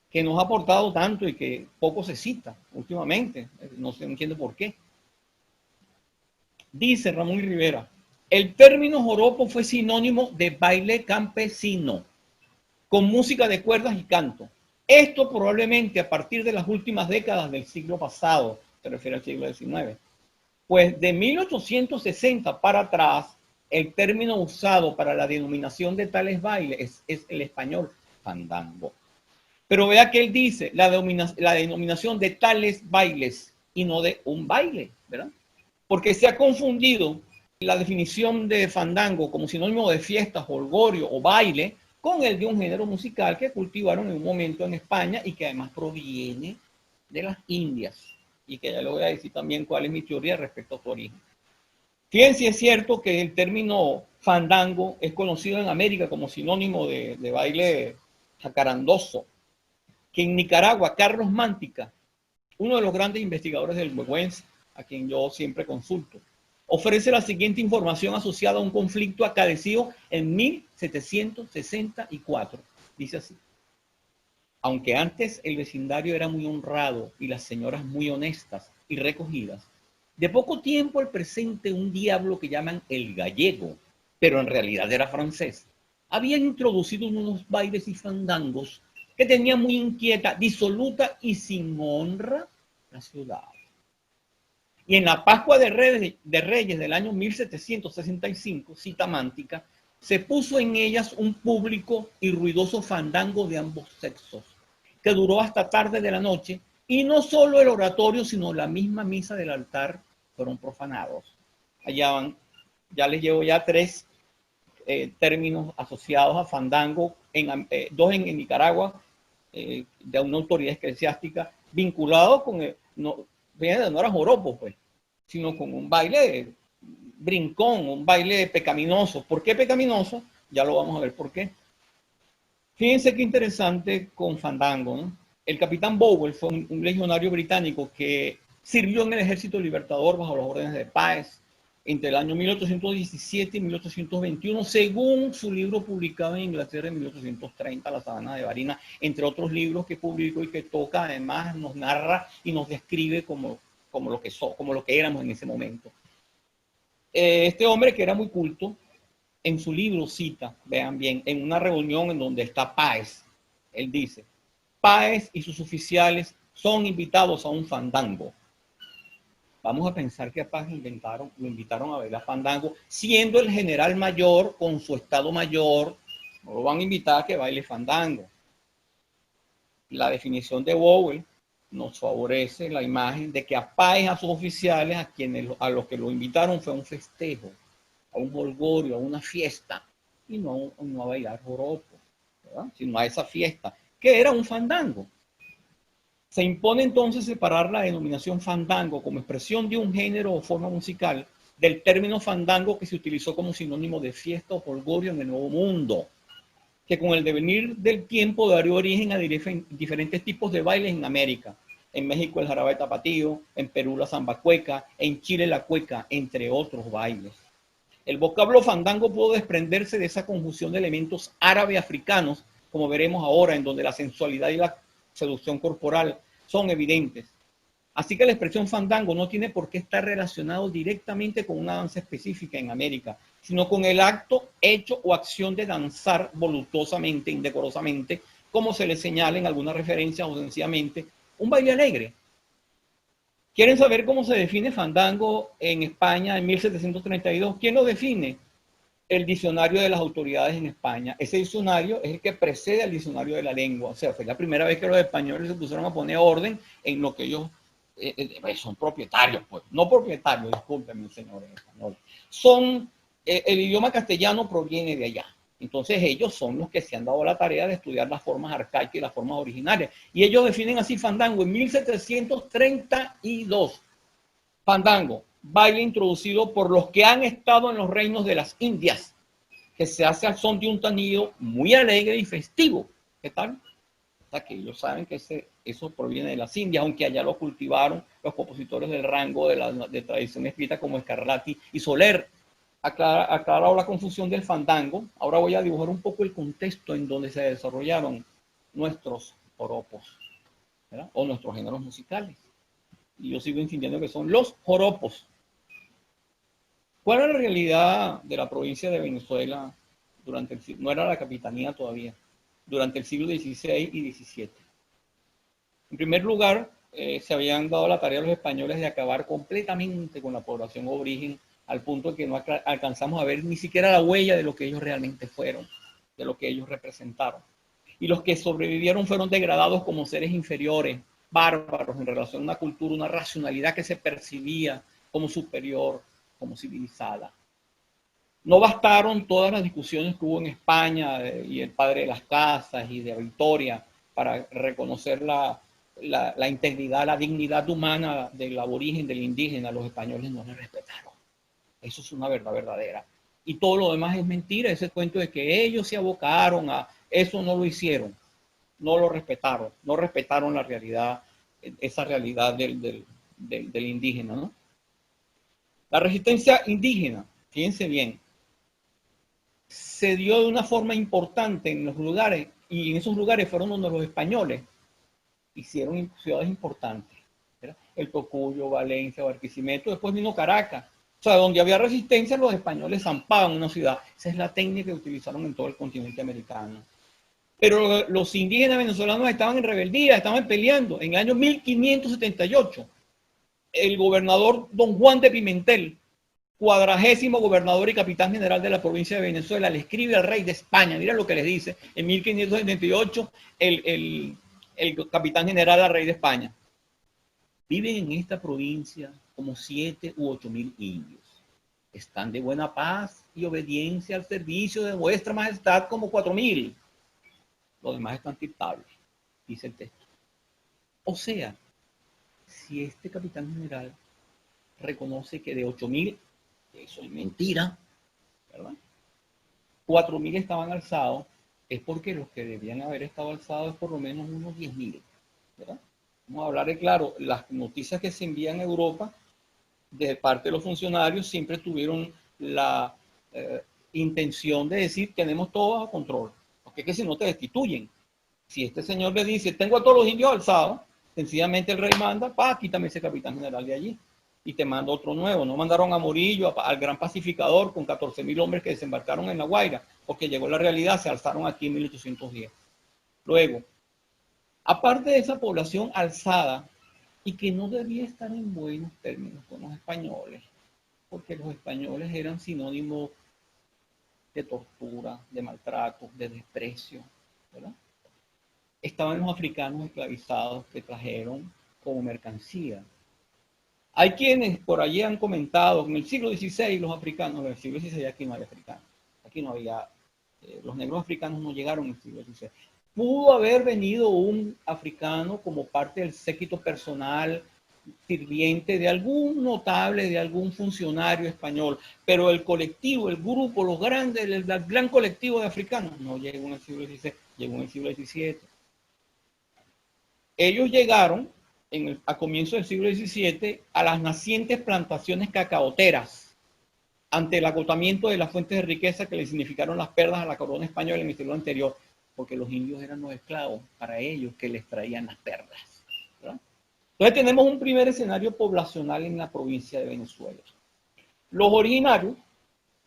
que nos ha aportado tanto y que poco se cita últimamente, no se entiende por qué, dice Ramón y Rivera: el término joropo fue sinónimo de baile campesino, con música de cuerdas y canto. Esto probablemente a partir de las últimas décadas del siglo pasado, se refiere al siglo XIX. Pues de 1860 para atrás, el término usado para la denominación de tales bailes es el español fandango. Pero vea que él dice la denominación de tales bailes y no de un baile, ¿verdad? Porque se ha confundido la definición de fandango como sinónimo de fiesta, jolgorio o baile, con el de un género musical que cultivaron en un momento en España y que además proviene de las Indias. Y que ya le voy a decir también cuál es mi teoría respecto a su origen. Fíjense, es cierto que el término fandango es conocido en América como sinónimo de baile jacarandoso, que en Nicaragua, Carlos Mántica, uno de los grandes investigadores del huehuense, a quien yo siempre consulto, ofrece la siguiente información asociada a un conflicto acaecido en 1764. Dice así: aunque antes el vecindario era muy honrado y las señoras muy honestas y recogidas, de poco tiempo al presente un diablo que llaman el gallego, pero en realidad era francés, había introducido unos bailes y fandangos que tenía muy inquieta, disoluta y sin honra la ciudad. Y en la Pascua de Reyes del año 1765, cita Mántica, se puso en ellas un público y ruidoso fandango de ambos sexos, que duró hasta tarde de la noche, y no solo el oratorio, sino la misma misa del altar fueron profanados. Allá van, ya les llevo ya tres términos asociados a fandango, dos en Nicaragua, de una autoridad eclesiástica, vinculado con, no era joropo, pues, sino con un baile brincón, un baile pecaminoso. ¿Por qué pecaminoso? Ya lo vamos a ver por qué. Fíjense qué interesante con fandango, ¿no? El capitán Bowell fue un legionario británico que sirvió en el ejército libertador bajo las órdenes de Páez entre el año 1817 y 1821, según su libro publicado en Inglaterra en 1830, La sabana de Varina, entre otros libros que publicó y que toca, además nos narra y nos describe como lo que éramos en ese momento. Este hombre, que era muy culto, en su libro cita, vean bien, en una reunión en donde está Páez, él dice: Páez y sus oficiales son invitados a un fandango. Vamos a pensar que a Páez lo invitaron a bailar fandango, siendo el general mayor con su estado mayor, no lo van a invitar a que baile fandango. La definición de Bowell nos favorece la imagen de que a Páez, a sus oficiales, a los que lo invitaron, fue a un festejo, a un jolgorio, a una fiesta, y no a bailar joropo, ¿verdad? Sino a esa fiesta, que era un fandango. Se impone entonces separar la denominación fandango como expresión de un género o forma musical del término fandango, que se utilizó como sinónimo de fiesta o jolgorio en el Nuevo Mundo, que con el devenir del tiempo daría origen a diferentes tipos de bailes en América. En México el jarabe tapatío, en Perú la samba cueca, en Chile la cueca, entre otros bailes. El vocablo fandango pudo desprenderse de esa conjunción de elementos árabe-africanos, como veremos ahora, en donde la sensualidad y la seducción corporal son evidentes. Así que la expresión fandango no tiene por qué estar relacionado directamente con una danza específica en América, sino con el acto, hecho o acción de danzar voluptuosamente, indecorosamente, como se le señala en alguna referencia, o sencillamente un baile alegre. ¿Quieren saber cómo se define fandango en España en 1732? ¿Quién lo define? El diccionario de las autoridades en España. Ese diccionario es el que precede al diccionario de la lengua. O sea, fue la primera vez que los españoles se pusieron a poner orden en lo que ellos son propietarios, pues. No propietarios, discúlpenme, señores españoles. El idioma castellano proviene de allá. Entonces ellos son los que se han dado la tarea de estudiar las formas arcaicas y las formas originarias. Y ellos definen así fandango en 1732. Fandango: baile introducido por los que han estado en los reinos de las Indias, que se hace al son de un tañido muy alegre y festivo. ¿Qué tal? O sea, que ellos saben que eso proviene de las Indias, aunque allá lo cultivaron los compositores del rango de tradición escrita como Scarlatti y Soler. Aclarado la confusión del fandango, ahora voy a dibujar un poco el contexto en donde se desarrollaron nuestros joropos, ¿verdad? O nuestros géneros musicales. Y yo sigo insistiendo que son los joropos. ¿Cuál era la realidad de la provincia de Venezuela durante el siglo? No era la capitanía todavía, durante el siglo XVI y XVII. En primer lugar, se habían dado la tarea a los españoles de acabar completamente con la población aborigen, al punto de que no alcanzamos a ver ni siquiera la huella de lo que ellos realmente fueron, de lo que ellos representaron. Y los que sobrevivieron fueron degradados como seres inferiores, bárbaros, en relación a una cultura, una racionalidad que se percibía como superior, como civilizada. No bastaron todas las discusiones que hubo en España y el padre de las casas y de Victoria para reconocer la integridad, la dignidad humana del aborigen, del indígena. Los españoles no le respetaron. Eso es una verdad verdadera. Y todo lo demás es mentira. Ese cuento de que ellos se abocaron a eso, no lo hicieron. No lo respetaron. No respetaron la realidad, esa realidad del indígena, ¿no? La resistencia indígena, fíjense bien, se dio de una forma importante en los lugares, y en esos lugares fueron donde los españoles hicieron ciudades importantes, ¿verdad? El Tocuyo, Valencia, Barquisimeto, después vino Caracas. O sea, donde había resistencia, los españoles zampaban una ciudad. Esa es la técnica que utilizaron en todo el continente americano. Pero los indígenas venezolanos estaban en rebeldía, estaban peleando. En el año 1578, el gobernador Don Juan de Pimentel, 40º gobernador y capitán general de la provincia de Venezuela, le escribe al rey de España. Mira lo que les dice. En 1578, el capitán general al rey de España: viven en esta provincia como 7 u 8 mil indios. Están de buena paz y obediencia al servicio de vuestra majestad como 4.000. Los demás están tiltables, dice el texto. O sea, si este capitán general reconoce que de 8.000, eso es mentira, ¿verdad? 4.000 estaban alzados, es porque los que debían haber estado alzados es por lo menos unos 10.000, ¿verdad? Vamos a hablar de claro, las noticias que se envían a Europa de parte de los funcionarios siempre tuvieron la intención de decir: tenemos todo bajo control, porque es que si no te destituyen. Si este señor le dice: tengo a todos los indios alzados, sencillamente el rey manda: quítame ese capitán general de allí y te mando otro nuevo. No mandaron a Morillo, al gran pacificador, con 14.000 hombres que desembarcaron en La Guaira, porque llegó la realidad, se alzaron aquí en 1810. Luego, aparte de esa población alzada, y que no debía estar en buenos términos con los españoles, porque los españoles eran sinónimo de tortura, de maltrato, de desprecio, ¿verdad? Estaban los africanos esclavizados que trajeron como mercancía. Hay quienes por allí han comentado que en el siglo XVI los africanos, en el siglo XVI aquí no había africanos, aquí no había, los negros africanos no llegaron en el siglo XVI. Pudo haber venido un africano como parte del séquito personal, sirviente de algún notable, de algún funcionario español, pero el colectivo, el grupo, los grandes, el gran colectivo de africanos no llegó en el siglo XVI, llegó en el siglo XVII. Ellos llegaron a comienzos del siglo XVII a las nacientes plantaciones cacaoteras, ante el agotamiento de las fuentes de riqueza que le significaron las pérdidas a la corona española en el siglo anterior, porque los indios eran los esclavos para ellos que les traían las perlas, ¿verdad? Entonces tenemos un primer escenario poblacional en la provincia de Venezuela. Los originarios,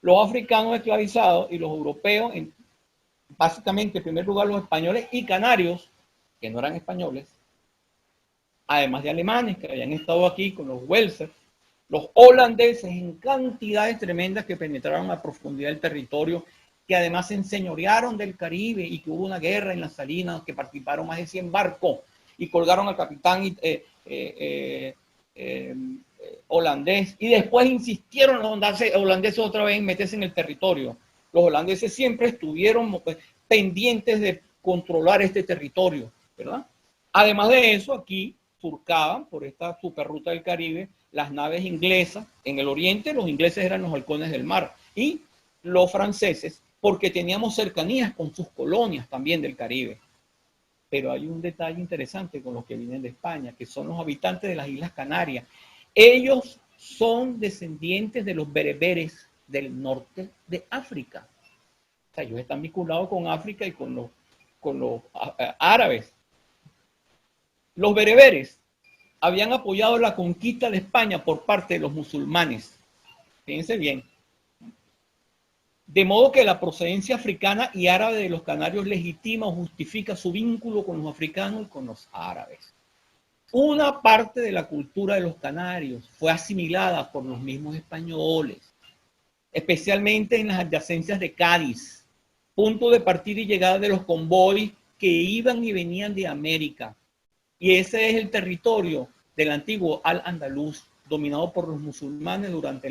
los africanos esclavizados y los europeos, básicamente en primer lugar los españoles y canarios, que no eran españoles, además de alemanes que habían estado aquí con los Welsers, los holandeses en cantidades tremendas que penetraron a profundidad del territorio, que además se enseñorearon del Caribe y que hubo una guerra en las Salinas, que participaron más de 100 barcos y colgaron al capitán holandés, y después insistieron los holandeses otra vez en meterse en el territorio. Los holandeses siempre estuvieron pendientes de controlar este territorio, ¿verdad? Además de eso, aquí surcaban por esta superruta del Caribe las naves inglesas. En el oriente los ingleses eran los halcones del mar y los franceses, porque teníamos cercanías con sus colonias también del Caribe. Pero hay un detalle interesante con los que vienen de España, que son los habitantes de las Islas Canarias. Ellos son descendientes de los bereberes del norte de África. O sea, ellos están vinculados con África y con los árabes. Los bereberes habían apoyado la conquista de España por parte de los musulmanes. Fíjense bien. De modo que la procedencia africana y árabe de los canarios legitima o justifica su vínculo con los africanos y con los árabes. Una parte de la cultura de los canarios fue asimilada por los mismos españoles, especialmente en las adyacencias de Cádiz, punto de partida y llegada de los convoys que iban y venían de América. Y ese es el territorio del antiguo Al-Andalus, dominado por los musulmanes durante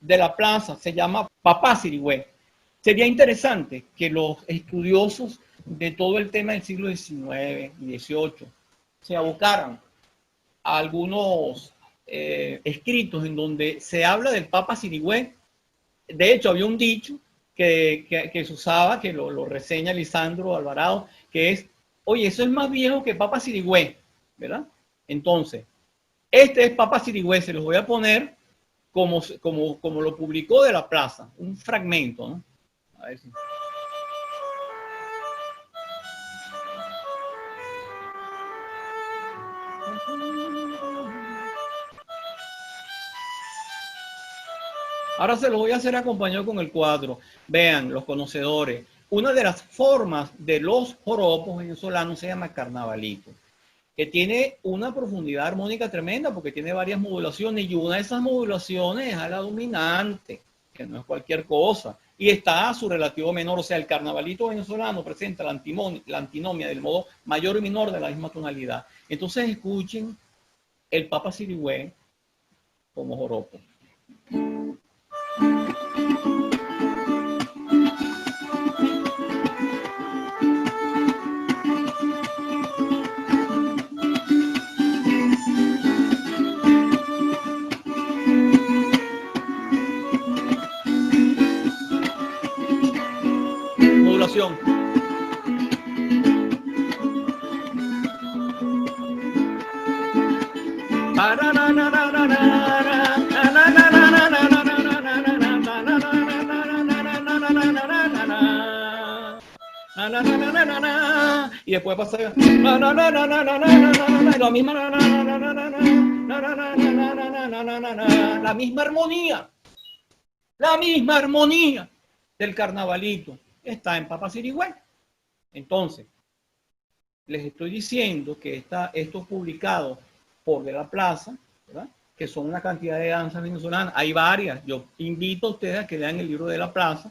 de la plaza se llama Papá Sirigüé. Sería interesante que los estudiosos de todo el tema del siglo XIX y XVIII se abocaran a algunos escritos en donde se habla del Papa Sirigüé. De hecho, había un dicho que se usaba, que lo reseña Lisandro Alvarado, que es, oye, eso es más viejo que Papa Sirigüé, ¿verdad? Entonces, este es Papa Sirigüé, se los voy a poner como lo publicó de la plaza, un fragmento, ¿no? A ver si... Ahora se lo voy a hacer acompañado con el cuadro. Vean, los conocedores. Una de las formas de los joropos venezolanos se llama carnavalito, que tiene una profundidad armónica tremenda porque tiene varias modulaciones y una de esas modulaciones es a la dominante, que no es cualquier cosa, y está a su relativo menor. O sea, el carnavalito venezolano presenta la antinomia del modo mayor y menor de la misma tonalidad. Entonces escuchen el Papa Sirigüé como joropo. Modulación. Y después pasa la misma armonía del carnavalito está en Papa Sirigüé. Entonces, les estoy diciendo que esto publicado por De la Plaza, ¿verdad?, que son una cantidad de danzas venezolanas. Hay varias. Yo invito a ustedes a que lean el libro de La Plaza.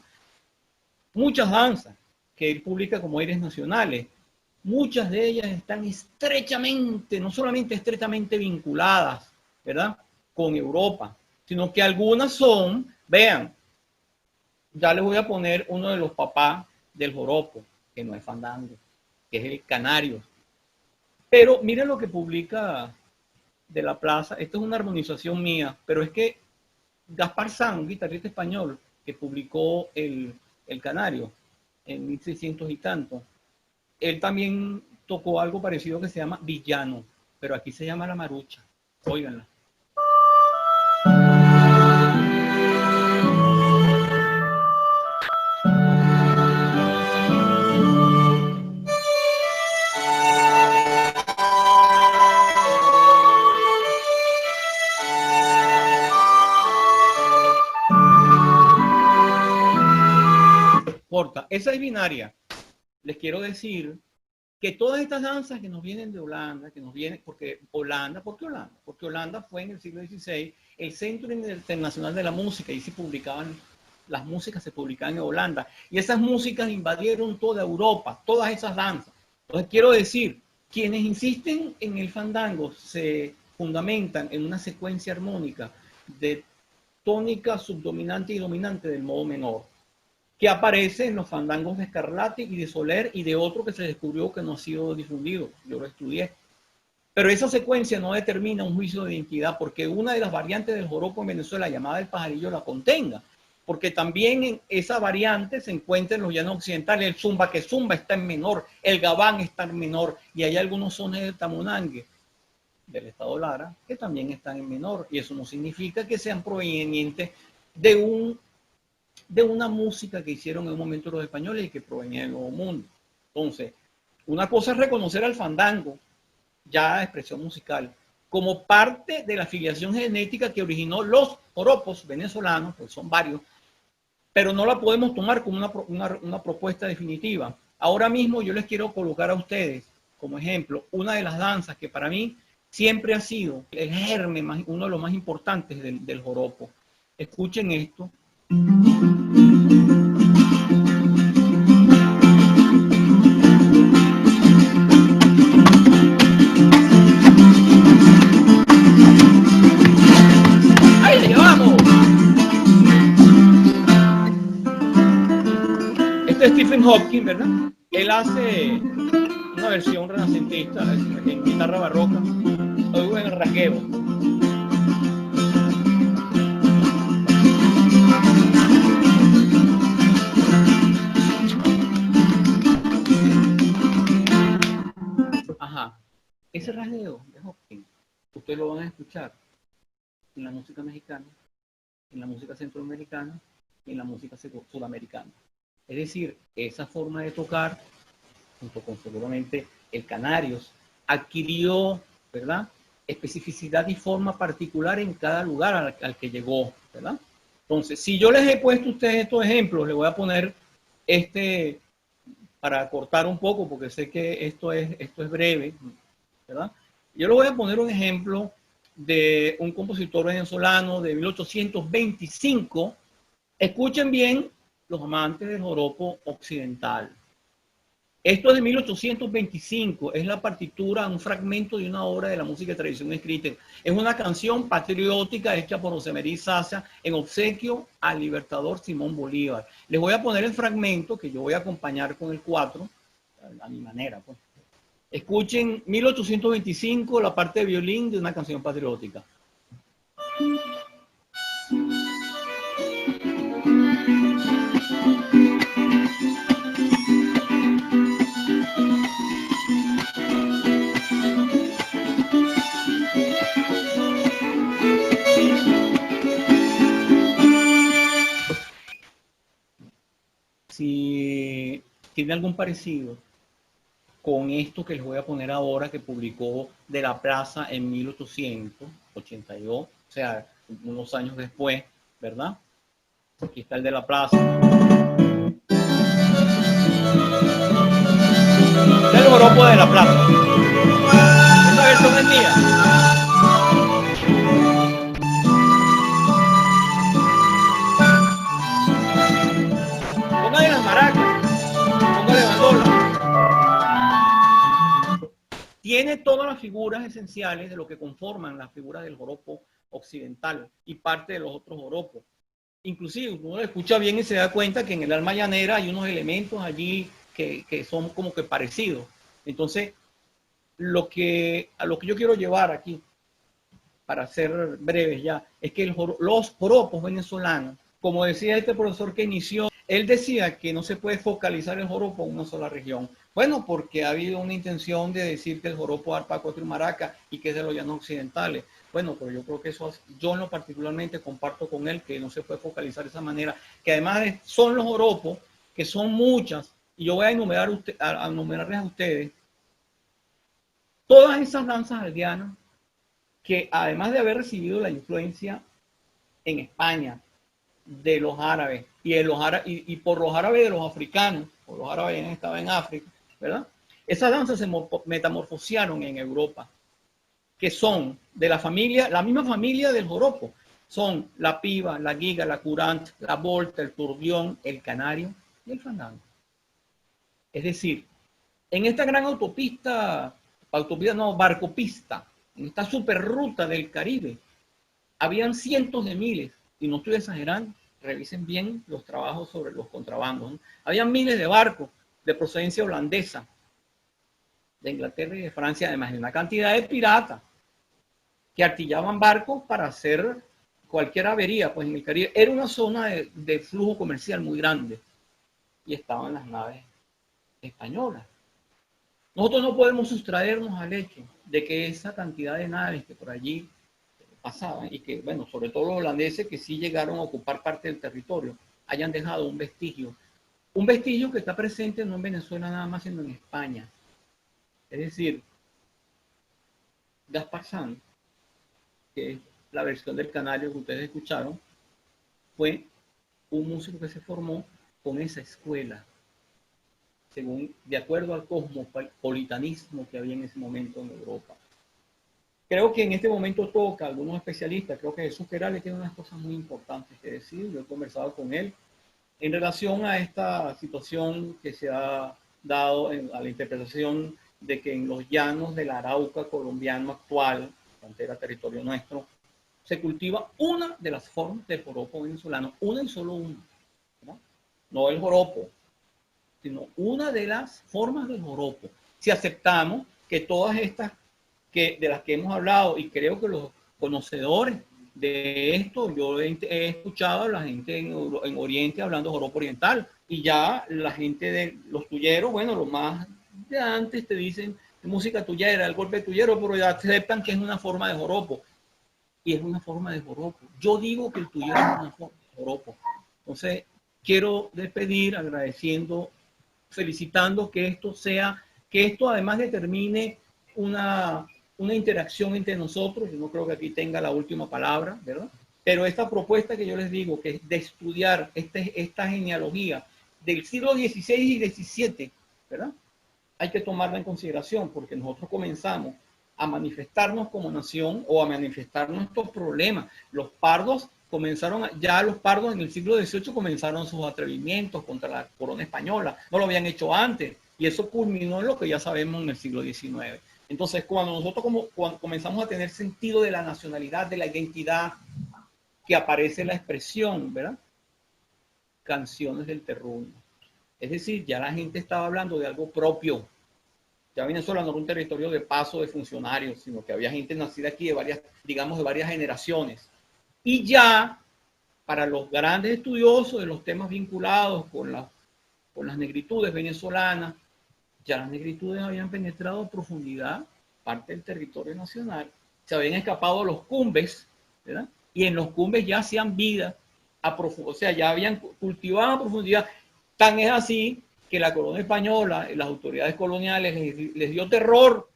Muchas danzas que él publica como aires nacionales. Muchas de ellas están estrechamente, no solamente estrechamente vinculadas, ¿verdad?, con Europa, sino que algunas son, vean, ya les voy a poner uno de los papás del joropo, que no es fandango, que es el canario. Pero miren lo que publica De la Plaza. Esto es una armonización mía, pero es que Gaspar Sanz, un guitarrista español, que publicó el canario en 1600 y tanto, él también tocó algo parecido que se llama villano, pero aquí se llama la marucha. Óiganla. Corta. Esa es binaria. Les quiero decir que todas estas danzas que nos vienen de Holanda, que nos vienen, ¿por qué Holanda? Porque Holanda fue en el siglo XVI el centro internacional de la música y se publicaban, las músicas se publicaban en Holanda. Y esas músicas invadieron toda Europa, todas esas danzas. Entonces quiero decir, quienes insisten en el fandango se fundamentan en una secuencia armónica de tónica, subdominante y dominante del modo menor, que aparece en los fandangos de Scarlatti y de Soler y de otro que se descubrió que no ha sido difundido. Yo lo estudié. Pero esa secuencia no determina un juicio de identidad porque una de las variantes del joropo en Venezuela llamada el pajarillo la contenga. Porque también en esa variante se encuentra en los llanos occidentales el zumba, que zumba está en menor, el gabán está en menor y hay algunos sones de Tamunangue del estado Lara que también están en menor. Y eso no significa que sean provenientes de una música que hicieron en un momento los españoles y que provenía del Nuevo Mundo. Entonces, una cosa es reconocer al fandango, ya expresión musical, como parte de la filiación genética que originó los joropos venezolanos, pues son varios, pero no la podemos tomar como una propuesta definitiva. Ahora mismo yo les quiero colocar a ustedes, como ejemplo, una de las danzas que para mí siempre ha sido el germen, uno de los más importantes del joropo. Escuchen esto. ¡Ahí le vamos! Hopkins, ¿verdad? Él hace una versión renacentista en guitarra barroca, o en el rasgueo. Ajá. Ese rasgueo de Hopkins, ustedes lo van a escuchar en la música mexicana, en la música centroamericana y en la música sudamericana. Es decir, esa forma de tocar, junto con seguramente el Canarios, adquirió, ¿verdad?, especificidad y forma particular en cada lugar al que llegó, ¿verdad? Entonces, si yo les he puesto a ustedes estos ejemplos, les voy a poner este para cortar un poco, porque sé que esto es breve, ¿verdad? Yo les voy a poner un ejemplo de un compositor venezolano de 1825. Escuchen bien los amantes del joropo occidental. Esto es de 1825, es la partitura, un fragmento de una obra de la música de tradición escrita. Es una canción patriótica hecha por Rosemary Saza en obsequio al libertador Simón Bolívar. Les voy a poner el fragmento que yo voy a acompañar con el 4, a mi manera, pues. Escuchen 1825, la parte de violín de una canción patriótica. Si tiene algún parecido con esto que les voy a poner ahora, que publicó De la Plaza en 1882, o sea, unos años después, ¿verdad? Aquí está el De la Plaza. Este es el joropo de La Plaza. Esta versión es mía. Póngale las maracas, póngale bandola. Tiene todas las figuras esenciales de lo que conforman las figuras del joropo occidental y parte de los otros joropos. Inclusive uno lo escucha bien y se da cuenta que en el alma llanera hay unos elementos allí que son como que parecidos. Entonces, a lo que yo quiero llevar aquí, para ser breves ya, es que los joropos venezolanos, como decía este profesor que inició, él decía que no se puede focalizar el joropo en una sola región. Bueno, porque ha habido una intención de decir que el joropo arpa, cuatro y maraca y que es de los llanos occidentales. Bueno, pero yo creo que eso, yo en lo particularmente comparto con él que no se puede focalizar de esa manera, que además son los joropos, que son muchas, y yo voy a enumerarles a ustedes todas esas danzas aldeanas que además de haber recibido la influencia en España de los árabes y por los árabes de los africanos, por los árabes que estaban en África, ¿verdad? Esas danzas se metamorfosearon en Europa, que son de la misma familia del joropo. Son la piba, la giga, la curant, la volta, el turbión, el canario y el fandango. Es decir, en esta gran barcopista, en esta superruta del Caribe, habían cientos de miles, y no estoy exagerando, revisen bien los trabajos sobre los contrabandos, ¿no? Habían miles de barcos de procedencia holandesa, de Inglaterra y de Francia, además de una cantidad de piratas que artillaban barcos para hacer cualquier avería, pues en el Caribe era una zona de flujo comercial muy grande y estaban las naves españolas. Nosotros no podemos sustraernos al hecho de que esa cantidad de naves que por allí pasaban y que, bueno, sobre todo los holandeses que sí llegaron a ocupar parte del territorio, hayan dejado un vestigio que está presente no en Venezuela nada más, sino en España. Es decir, Gaspar Sanz, que es la versión del canario que ustedes escucharon, fue un músico que se formó con esa escuela, de acuerdo al cosmopolitanismo que había en ese momento en Europa. Creo que en este momento toca, algunos especialistas, creo que Jesús Querales tiene unas cosas muy importantes que decir, yo he conversado con él, en relación a esta situación que se ha dado a la interpretación de que en los llanos del Arauca colombiano actual, frontera territorio nuestro, se cultiva una de las formas del joropo venezolano, una y solo una, ¿no? No el joropo sino una de las formas del joropo. Si aceptamos que todas estas de las que hemos hablado, y creo que los conocedores de esto, yo he escuchado a la gente en Oriente hablando de joropo oriental, y ya la gente de los tulleros, bueno, los más de antes te dicen música tuyera, el golpe tuyero, pero ya aceptan que es una forma de joropo. Y es una forma de joropo. Yo digo que el tuyero es una forma de joropo. Entonces, quiero despedir agradeciendo, felicitando que esto además determine una interacción entre nosotros. Yo no creo que aquí tenga la última palabra, ¿verdad? Pero esta propuesta que yo les digo, que es de estudiar esta genealogía del siglo XVI y XVII, ¿verdad? Hay que tomarla en consideración porque nosotros comenzamos a manifestarnos como nación o a manifestar nuestros problemas. Los pardos los pardos en el siglo XVIII comenzaron sus atrevimientos contra la corona española. No lo habían hecho antes y eso culminó en lo que ya sabemos en el siglo XIX. Entonces, cuando nosotros cuando comenzamos a tener sentido de la nacionalidad, de la identidad, que aparece la expresión, ¿verdad? Canciones del terruño. Es decir, ya la gente estaba hablando de algo propio. Ya Venezuela no era un territorio de paso de funcionarios, sino que había gente nacida aquí de varias generaciones. Y ya, para los grandes estudiosos de los temas vinculados con las negritudes venezolanas, ya las negritudes habían penetrado a profundidad parte del territorio nacional. Se habían escapado los cumbes, ¿verdad? Y en los cumbes ya hacían vida o sea, ya habían cultivado a profundidad. Tan es así que la corona española y las autoridades coloniales les dio terror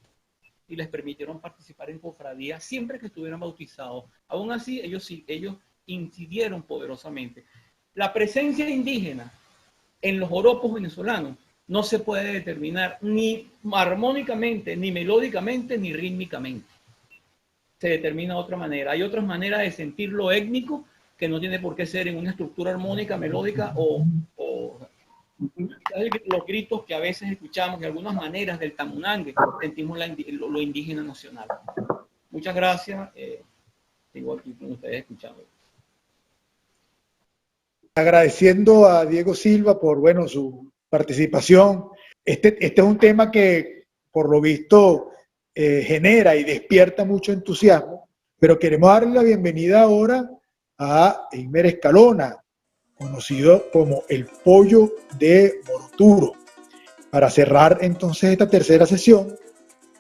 y les permitieron participar en cofradías siempre que estuvieran bautizados. Aún así, ellos incidieron poderosamente. La presencia indígena en los joropos venezolanos no se puede determinar ni armónicamente, ni melódicamente, ni rítmicamente. Se determina de otra manera. Hay otras maneras de sentir lo étnico que no tiene por qué ser en una estructura armónica, melódica o los gritos que a veces escuchamos, de algunas maneras del tamunangue, sentimos lo indígena nacional. Muchas gracias. Sigo aquí con ustedes escuchando. Agradeciendo a Diego Silva por, bueno, su participación. Este es un tema que, por lo visto, genera y despierta mucho entusiasmo, pero queremos darle la bienvenida ahora a Eimer Escalona, conocido como el Pollo de Moroturo. Para cerrar entonces esta tercera sesión,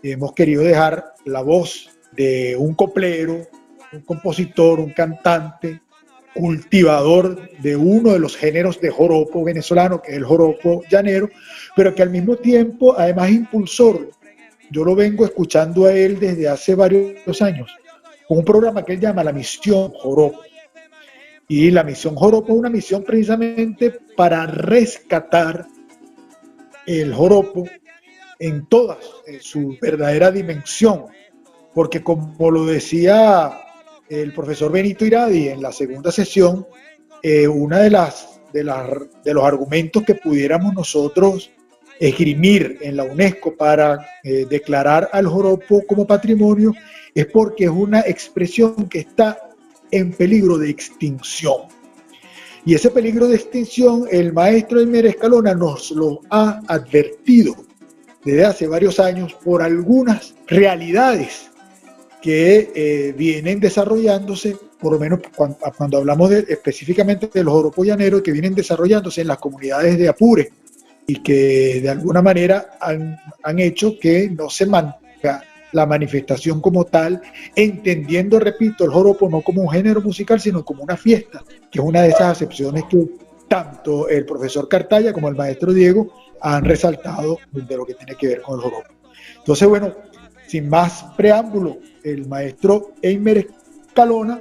hemos querido dejar la voz de un coplero, un compositor, un cantante, cultivador de uno de los géneros de joropo venezolano, que es el joropo llanero, pero que al mismo tiempo, además, impulsor. Yo lo vengo escuchando a él desde hace varios años, con un programa que él llama La Misión Joropo. Y la Misión Joropo es una misión precisamente para rescatar el joropo en toda su verdadera dimensión, porque como lo decía el profesor Benito Iradi en la segunda sesión, una de los argumentos que pudiéramos nosotros esgrimir en la UNESCO para declarar al joropo como patrimonio es porque es una expresión que está en peligro de extinción. Y ese peligro de extinción el maestro Eimer Escalona nos lo ha advertido desde hace varios años por algunas realidades que vienen desarrollándose, por lo menos cuando hablamos específicamente de los joropos llaneros, que vienen desarrollándose en las comunidades de Apure y que de alguna manera han hecho que no se mantenga la manifestación como tal, entendiendo, repito, el joropo no como un género musical, sino como una fiesta, que es una de esas acepciones que tanto el profesor Cartaya como el maestro Diego han resaltado de lo que tiene que ver con el joropo. Entonces, bueno, sin más preámbulo, el maestro Eimer Escalona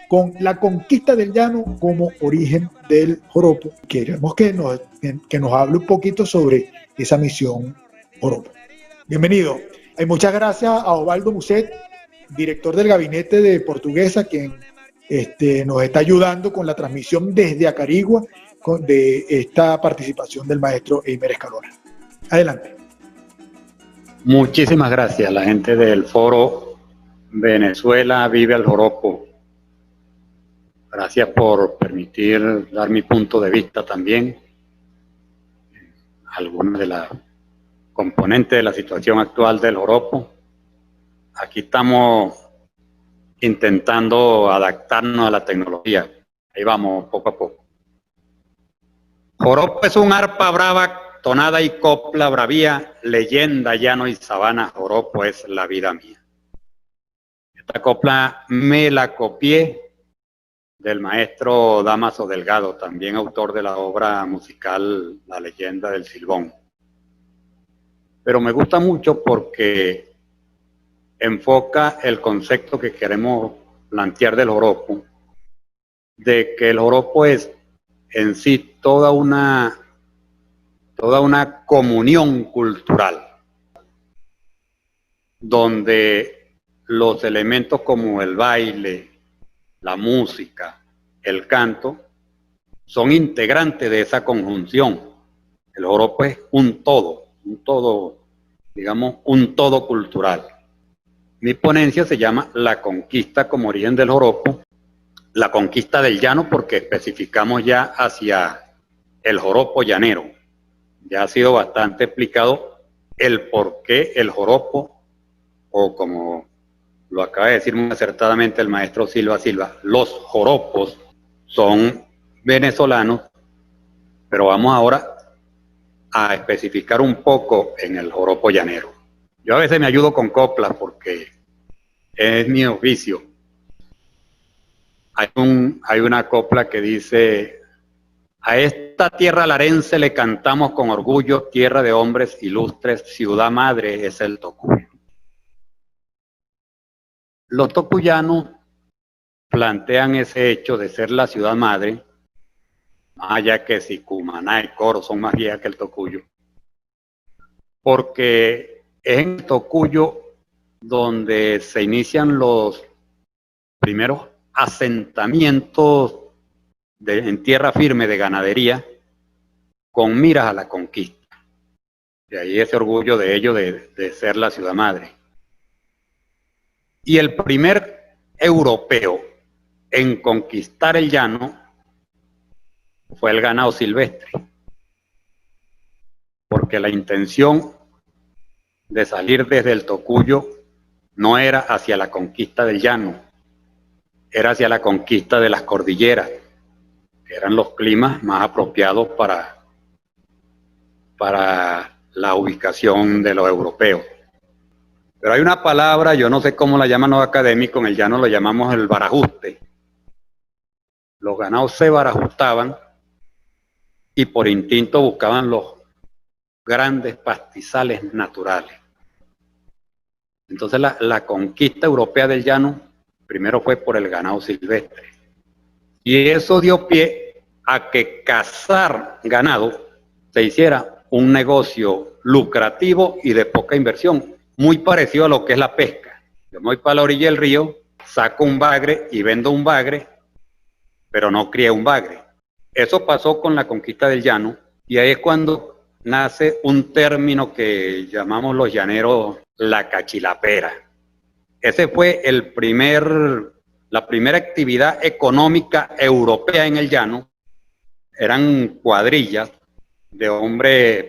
con la conquista del llano como origen del joropo. Queremos que nos hable un poquito sobre esa misión joropo. Bienvenido. Y muchas gracias a Osvaldo Muset, director del gabinete de Portuguesa, quien nos está ayudando con la transmisión desde Acarigua de esta participación del maestro Eimer Escalona. Adelante. Muchísimas gracias, la gente del foro Venezuela Vive al Joropo. Gracias por permitir dar mi punto de vista también. algunas de las componentes de la situación actual del joropo. Aquí estamos intentando adaptarnos a la tecnología. Ahí vamos, poco a poco. Joropo es un arpa brava, tonada y copla bravía, leyenda, llano y sabana. Joropo es la vida mía. Esta copla me la copié del maestro Dámaso Delgado, también autor de la obra musical La leyenda del Silbón. Pero me gusta mucho porque enfoca el concepto que queremos plantear del joropo, de que el joropo es en sí toda una comunión cultural, donde los elementos como el baile, la música, el canto, son integrantes de esa conjunción. El joropo es un todo, digamos, un todo cultural. Mi ponencia se llama La conquista como origen del joropo, la conquista del llano, porque especificamos ya hacia el joropo llanero. Ya ha sido bastante explicado el por qué el joropo, o como lo acaba de decir muy acertadamente el maestro Silva, los joropos son venezolanos, pero vamos ahora a especificar un poco en el joropo llanero. Yo a veces me ayudo con coplas porque es mi oficio. Hay una copla que dice: a esta tierra larense le cantamos con orgullo, tierra de hombres ilustres, ciudad madre es el Tocuyo. Los tocuyanos plantean ese hecho de ser la ciudad madre, más allá que si Cumaná y Coro son más viejas que el Tocuyo, porque es en el Tocuyo donde se inician los primeros asentamientos en tierra firme de ganadería con miras a la conquista. De ahí ese orgullo de ellos de ser la ciudad madre. Y el primer europeo en conquistar el llano fue el ganado silvestre, porque la intención de salir desde el Tocuyo no era hacia la conquista del llano, era hacia la conquista de las cordilleras, que eran los climas más apropiados para la ubicación de los europeos. Pero hay una palabra, yo no sé cómo la llaman los académicos, en el llano lo llamamos el barajuste. Los ganados se barajustaban y por instinto buscaban los grandes pastizales naturales. Entonces la conquista europea del llano primero fue por el ganado silvestre. Y eso dio pie a que cazar ganado se hiciera un negocio lucrativo y de poca inversión, muy parecido a lo que es la pesca. Yo me voy para la orilla del río, saco un bagre y vendo un bagre, pero no crié un bagre. Eso pasó con la conquista del llano, y ahí es cuando nace un término que llamamos los llaneros la cachilapera. Ese fue la primera actividad económica europea en el llano. Eran cuadrillas de hombres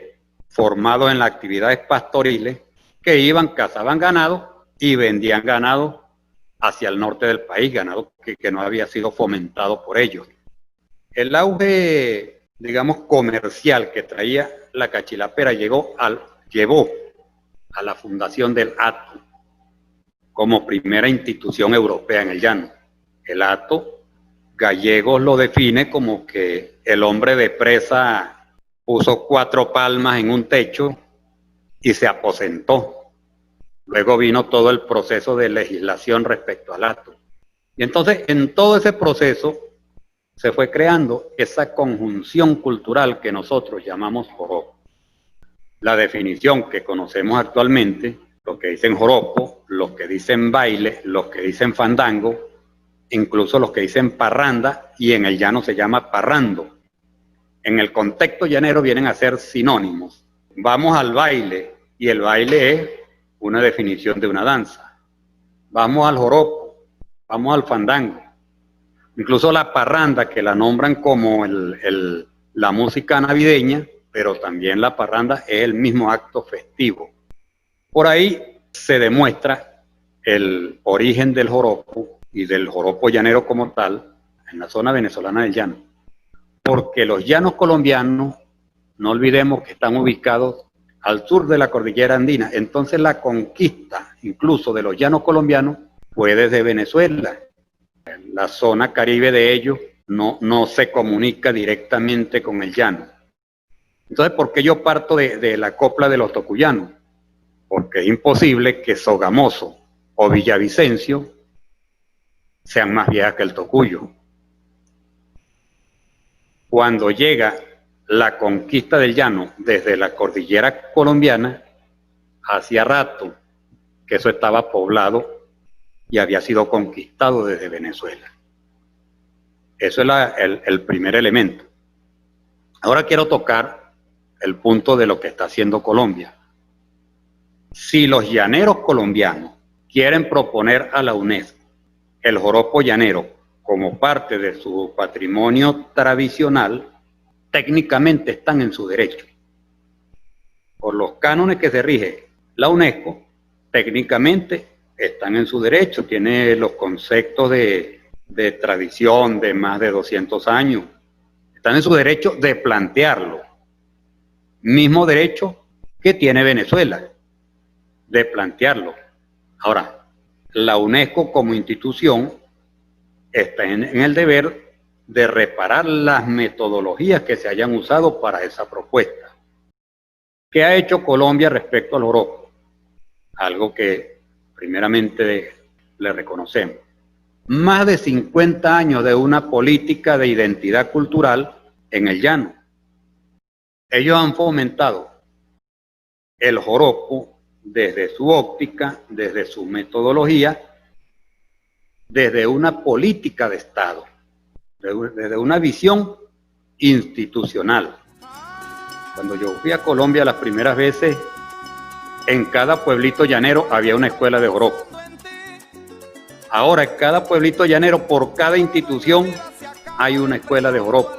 formados en las actividades pastoriles que iban, cazaban ganado y vendían ganado hacia el norte del país, ganado que no había sido fomentado por ellos. El auge, digamos, comercial que traía la cachilapera llevó a la fundación del hato como primera institución europea en el llano. El hato, Gallegos lo define como que el hombre de presa puso 4 palmas en un techo y se aposentó. Luego vino todo el proceso de legislación respecto al hato. Y entonces, en todo ese proceso, se fue creando esa conjunción cultural que nosotros llamamos joropo. La definición que conocemos actualmente, los que dicen joropo, los que dicen baile, los que dicen fandango, incluso los que dicen parranda, y en el llano se llama parrando. En el contexto llanero vienen a ser sinónimos. Vamos al baile, y el baile es una definición de una danza. Vamos al joropo, vamos al fandango. Incluso la parranda, que la nombran como la música navideña, pero también la parranda es el mismo acto festivo. Por ahí se demuestra el origen del joropo y del joropo llanero como tal en la zona venezolana del llano, porque los llanos colombianos, no olvidemos que están ubicados al sur de la cordillera andina, entonces la conquista incluso de los llanos colombianos fue desde Venezuela. La zona caribe de ellos no se comunica directamente con el llano. Entonces, ¿por qué yo parto de la copla de los tocuyanos? Porque es imposible que Sogamoso o Villavicencio sean más viejas que el Tocuyo. Cuando llega la conquista del llano desde la cordillera colombiana, hacía rato que eso estaba poblado y había sido conquistado desde Venezuela. Eso es el primer elemento. Ahora quiero tocar el punto de lo que está haciendo Colombia. Si los llaneros colombianos quieren proponer a la UNESCO el joropo llanero como parte de su patrimonio tradicional, técnicamente están en su derecho. Por los cánones que se rige la UNESCO, técnicamente están en su derecho, tiene los conceptos de tradición de más de 200 años, están en su derecho de plantearlo. Mismo derecho que tiene Venezuela de plantearlo. Ahora, la UNESCO como institución está en el deber de reparar las metodologías que se hayan usado para esa propuesta. ¿Qué ha hecho Colombia respecto al joropo? Algo que primeramente le reconocemos. Más de 50 años de una política de identidad cultural en el llano. Ellos han fomentado el joropo desde su óptica, desde su metodología, desde una política de Estado, desde una visión institucional. Cuando yo fui a Colombia las primeras veces, en cada pueblito llanero había una escuela de joropo. Ahora en cada pueblito llanero, por cada institución, hay una escuela de joropo.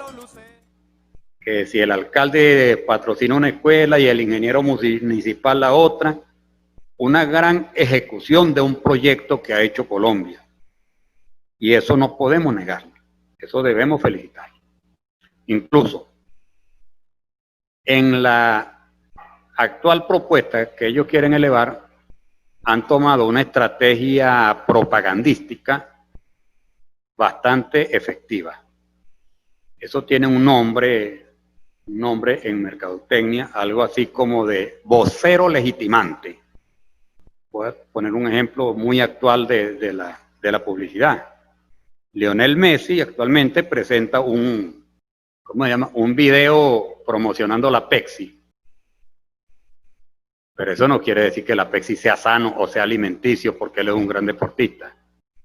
Que si el alcalde patrocina una escuela y el ingeniero municipal la otra, una gran ejecución de un proyecto que ha hecho Colombia. Y eso no podemos negarlo, eso debemos felicitar. Incluso en la actual propuesta que ellos quieren elevar, han tomado una estrategia propagandística bastante efectiva. Eso tiene un nombre en mercadotecnia, algo así como de vocero legitimante. Voy a poner un ejemplo muy actual de la publicidad. Lionel Messi actualmente presenta un video promocionando la Pepsi. Pero eso no quiere decir que la Pepsi sea sano o sea alimenticio porque él es un gran deportista,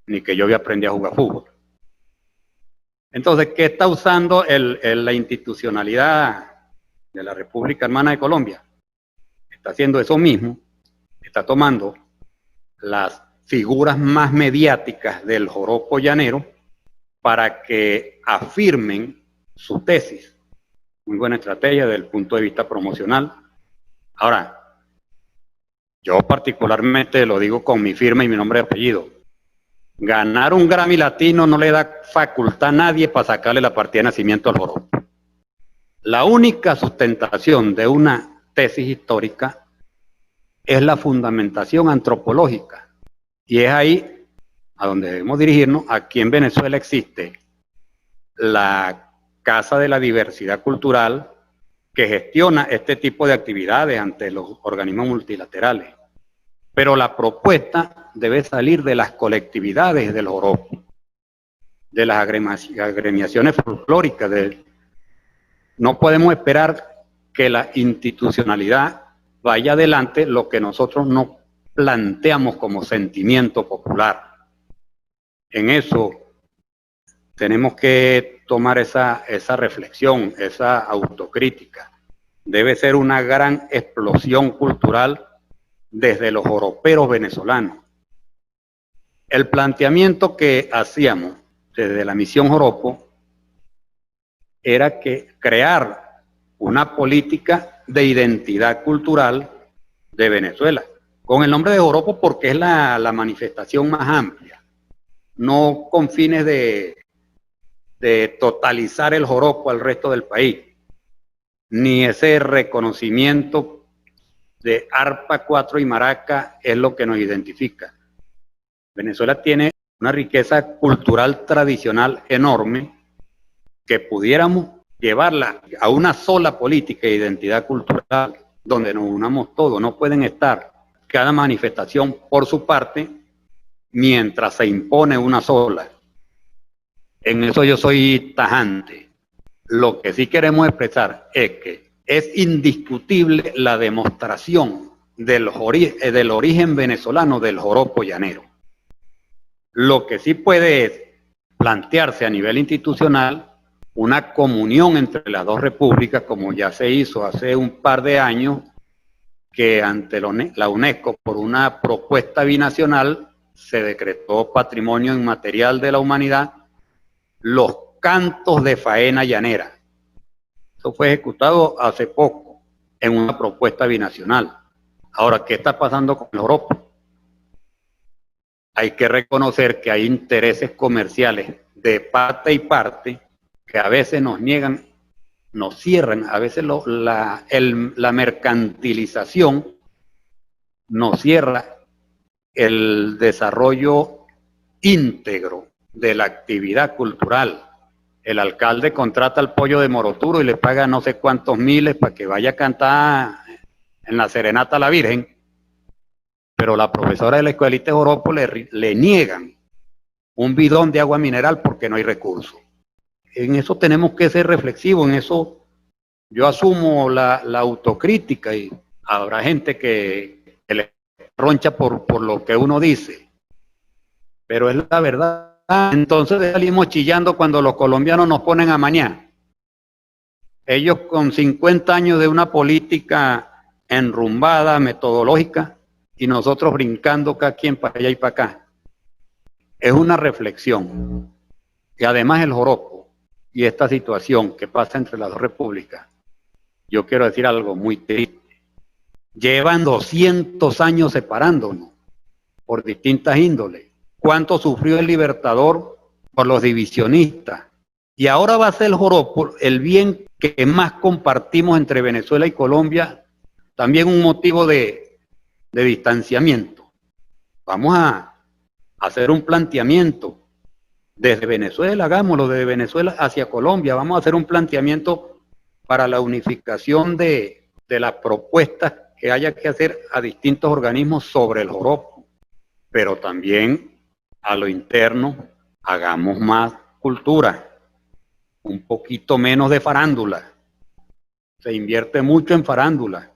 ni que yo aprendí a jugar fútbol. Entonces, ¿qué está usando la institucionalidad de la República Hermana de Colombia? Está haciendo eso mismo, está tomando las figuras más mediáticas del joropo llanero para que afirmen su tesis. Muy buena estrategia desde el punto de vista promocional. Ahora, yo particularmente lo digo con mi firma y mi nombre y apellido. Ganar un Grammy Latino no le da facultad a nadie para sacarle la partida de nacimiento al joropo. La única sustentación de una tesis histórica es la fundamentación antropológica. Y es ahí a donde debemos dirigirnos. Aquí en Venezuela existe la Casa de la Diversidad Cultural que gestiona este tipo de actividades ante los organismos multilaterales. Pero la propuesta debe salir de las colectividades del joropo, de las agremiaciones folclóricas. No podemos esperar que la institucionalidad vaya adelante lo que nosotros no planteamos como sentimiento popular. En eso tenemos que tomar esa reflexión, esa autocrítica. Debe ser una gran explosión cultural desde los joroperos venezolanos. El planteamiento que hacíamos desde la misión Joropo era que crear una política de identidad cultural de Venezuela, con el nombre de joropo porque es la manifestación más amplia, no con fines de totalizar el joropo al resto del país, ni ese reconocimiento de arpa, cuatro y maraca es lo que nos identifica. Venezuela tiene una riqueza cultural tradicional enorme que pudiéramos llevarla a una sola política de identidad cultural donde nos unamos todos. No pueden estar cada manifestación por su parte mientras se impone una sola. En eso yo soy tajante. Lo que sí queremos expresar es que es indiscutible la demostración del origen venezolano del joropo llanero. Lo que sí puede es plantearse a nivel institucional una comunión entre las dos repúblicas, como ya se hizo hace un par de años, que ante la UNESCO, por una propuesta binacional, se decretó Patrimonio Inmaterial de la Humanidad los cantos de faena llanera. Eso fue ejecutado hace poco en una propuesta binacional. Ahora, ¿qué está pasando con el joropo? Hay que reconocer que hay intereses comerciales de parte y parte que a veces nos niegan, nos cierran, a veces la mercantilización nos cierra el desarrollo íntegro de la actividad cultural. El alcalde contrata al pollo de Moroturo y le paga no sé cuántos miles para que vaya a cantar en la serenata a la Virgen, pero la profesora de la escuelita de joropo le niegan un bidón de agua mineral porque no hay recursos. En eso tenemos que ser reflexivos, en eso yo asumo la autocrítica y habrá gente que le roncha por lo que uno dice, pero es la verdad. Entonces salimos chillando cuando los colombianos nos ponen a mañar. Ellos con 50 años de una política enrumbada, metodológica, y nosotros brincando cada quien para allá y para acá. Es una reflexión. Y además el joropo y esta situación que pasa entre las dos repúblicas, yo quiero decir algo muy triste. Llevan 200 años separándonos por distintas índoles. ¿Cuánto sufrió el Libertador por los divisionistas? Y ahora va a ser el joropo, el bien que más compartimos entre Venezuela y Colombia, también un motivo de distanciamiento. Vamos a hacer un planteamiento desde Venezuela, hagámoslo desde Venezuela hacia Colombia, vamos a hacer un planteamiento para la unificación de las propuestas que haya que hacer a distintos organismos sobre el joropo, pero también a lo interno hagamos más cultura, un poquito menos de farándula. Se invierte mucho en farándula,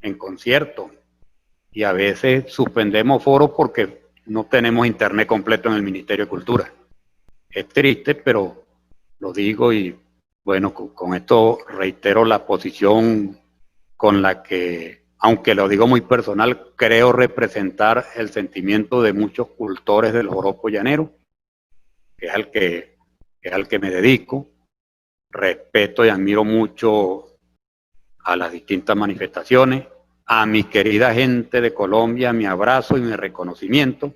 en conciertos, y a veces suspendemos foros porque no tenemos internet completo en el Ministerio de Cultura. Es triste, pero lo digo y bueno, con esto reitero la posición con la que, aunque lo digo muy personal, creo representar el sentimiento de muchos cultores del joropo llanero, que es al que me dedico. Respeto y admiro mucho a las distintas manifestaciones. A mi querida gente de Colombia, mi abrazo y mi reconocimiento.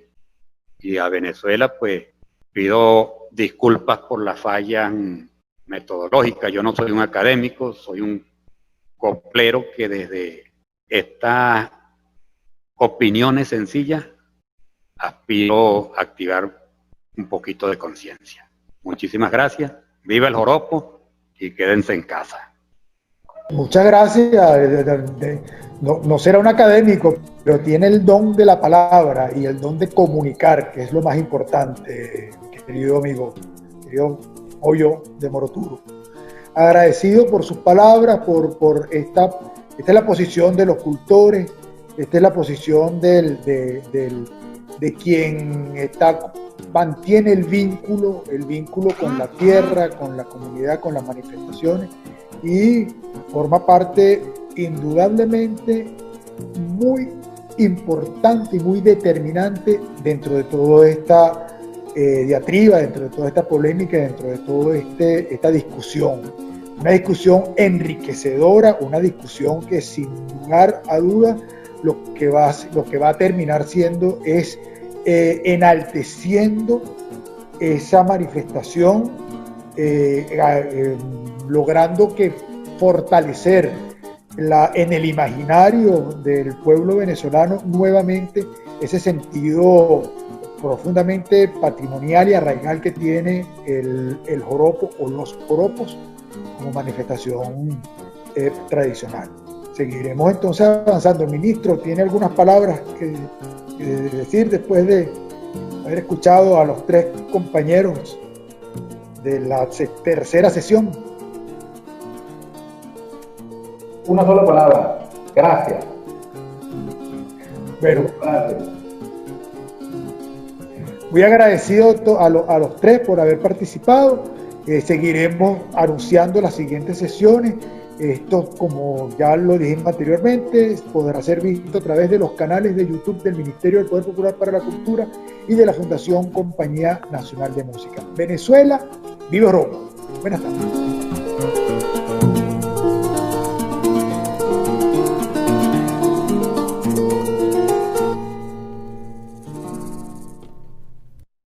Y a Venezuela, pues, pido disculpas por la falla metodológica. Yo no soy un académico, soy un coplero que desde estas opiniones sencillas aspiro a activar un poquito de conciencia. Muchísimas gracias. Viva el joropo y quédense en casa. Muchas gracias. No será un académico, pero tiene el don de la palabra y el don de comunicar, que es lo más importante, querido amigo, querido Pollo de Moroturo. Agradecido por sus palabras, por esta es la posición de los cultores, esta es la posición de quien mantiene el vínculo con la tierra, con la comunidad, con las manifestaciones, y forma parte indudablemente muy importante y muy determinante dentro de toda esta diatriba, dentro de toda esta polémica, dentro de toda esta discusión. una discusión enriquecedora, una discusión que sin lugar a dudas lo que va a terminar siendo es enalteciendo esa manifestación, logrando que fortalecer en el imaginario del pueblo venezolano nuevamente ese sentido profundamente patrimonial y arraigal que tiene el joropo o los joropos como manifestación tradicional. Seguiremos entonces avanzando. El ministro tiene algunas palabras que decir después de haber escuchado a los tres compañeros de la tercera sesión. Una sola palabra: gracias. Bueno, gracias. Muy agradecido a los tres por haber participado. Seguiremos anunciando las siguientes sesiones. Esto, como ya lo dijimos anteriormente, podrá ser visto a través de los canales de YouTube del Ministerio del Poder Popular para la Cultura y de la Fundación Compañía Nacional de Música. Venezuela, viva Europa. Buenas tardes.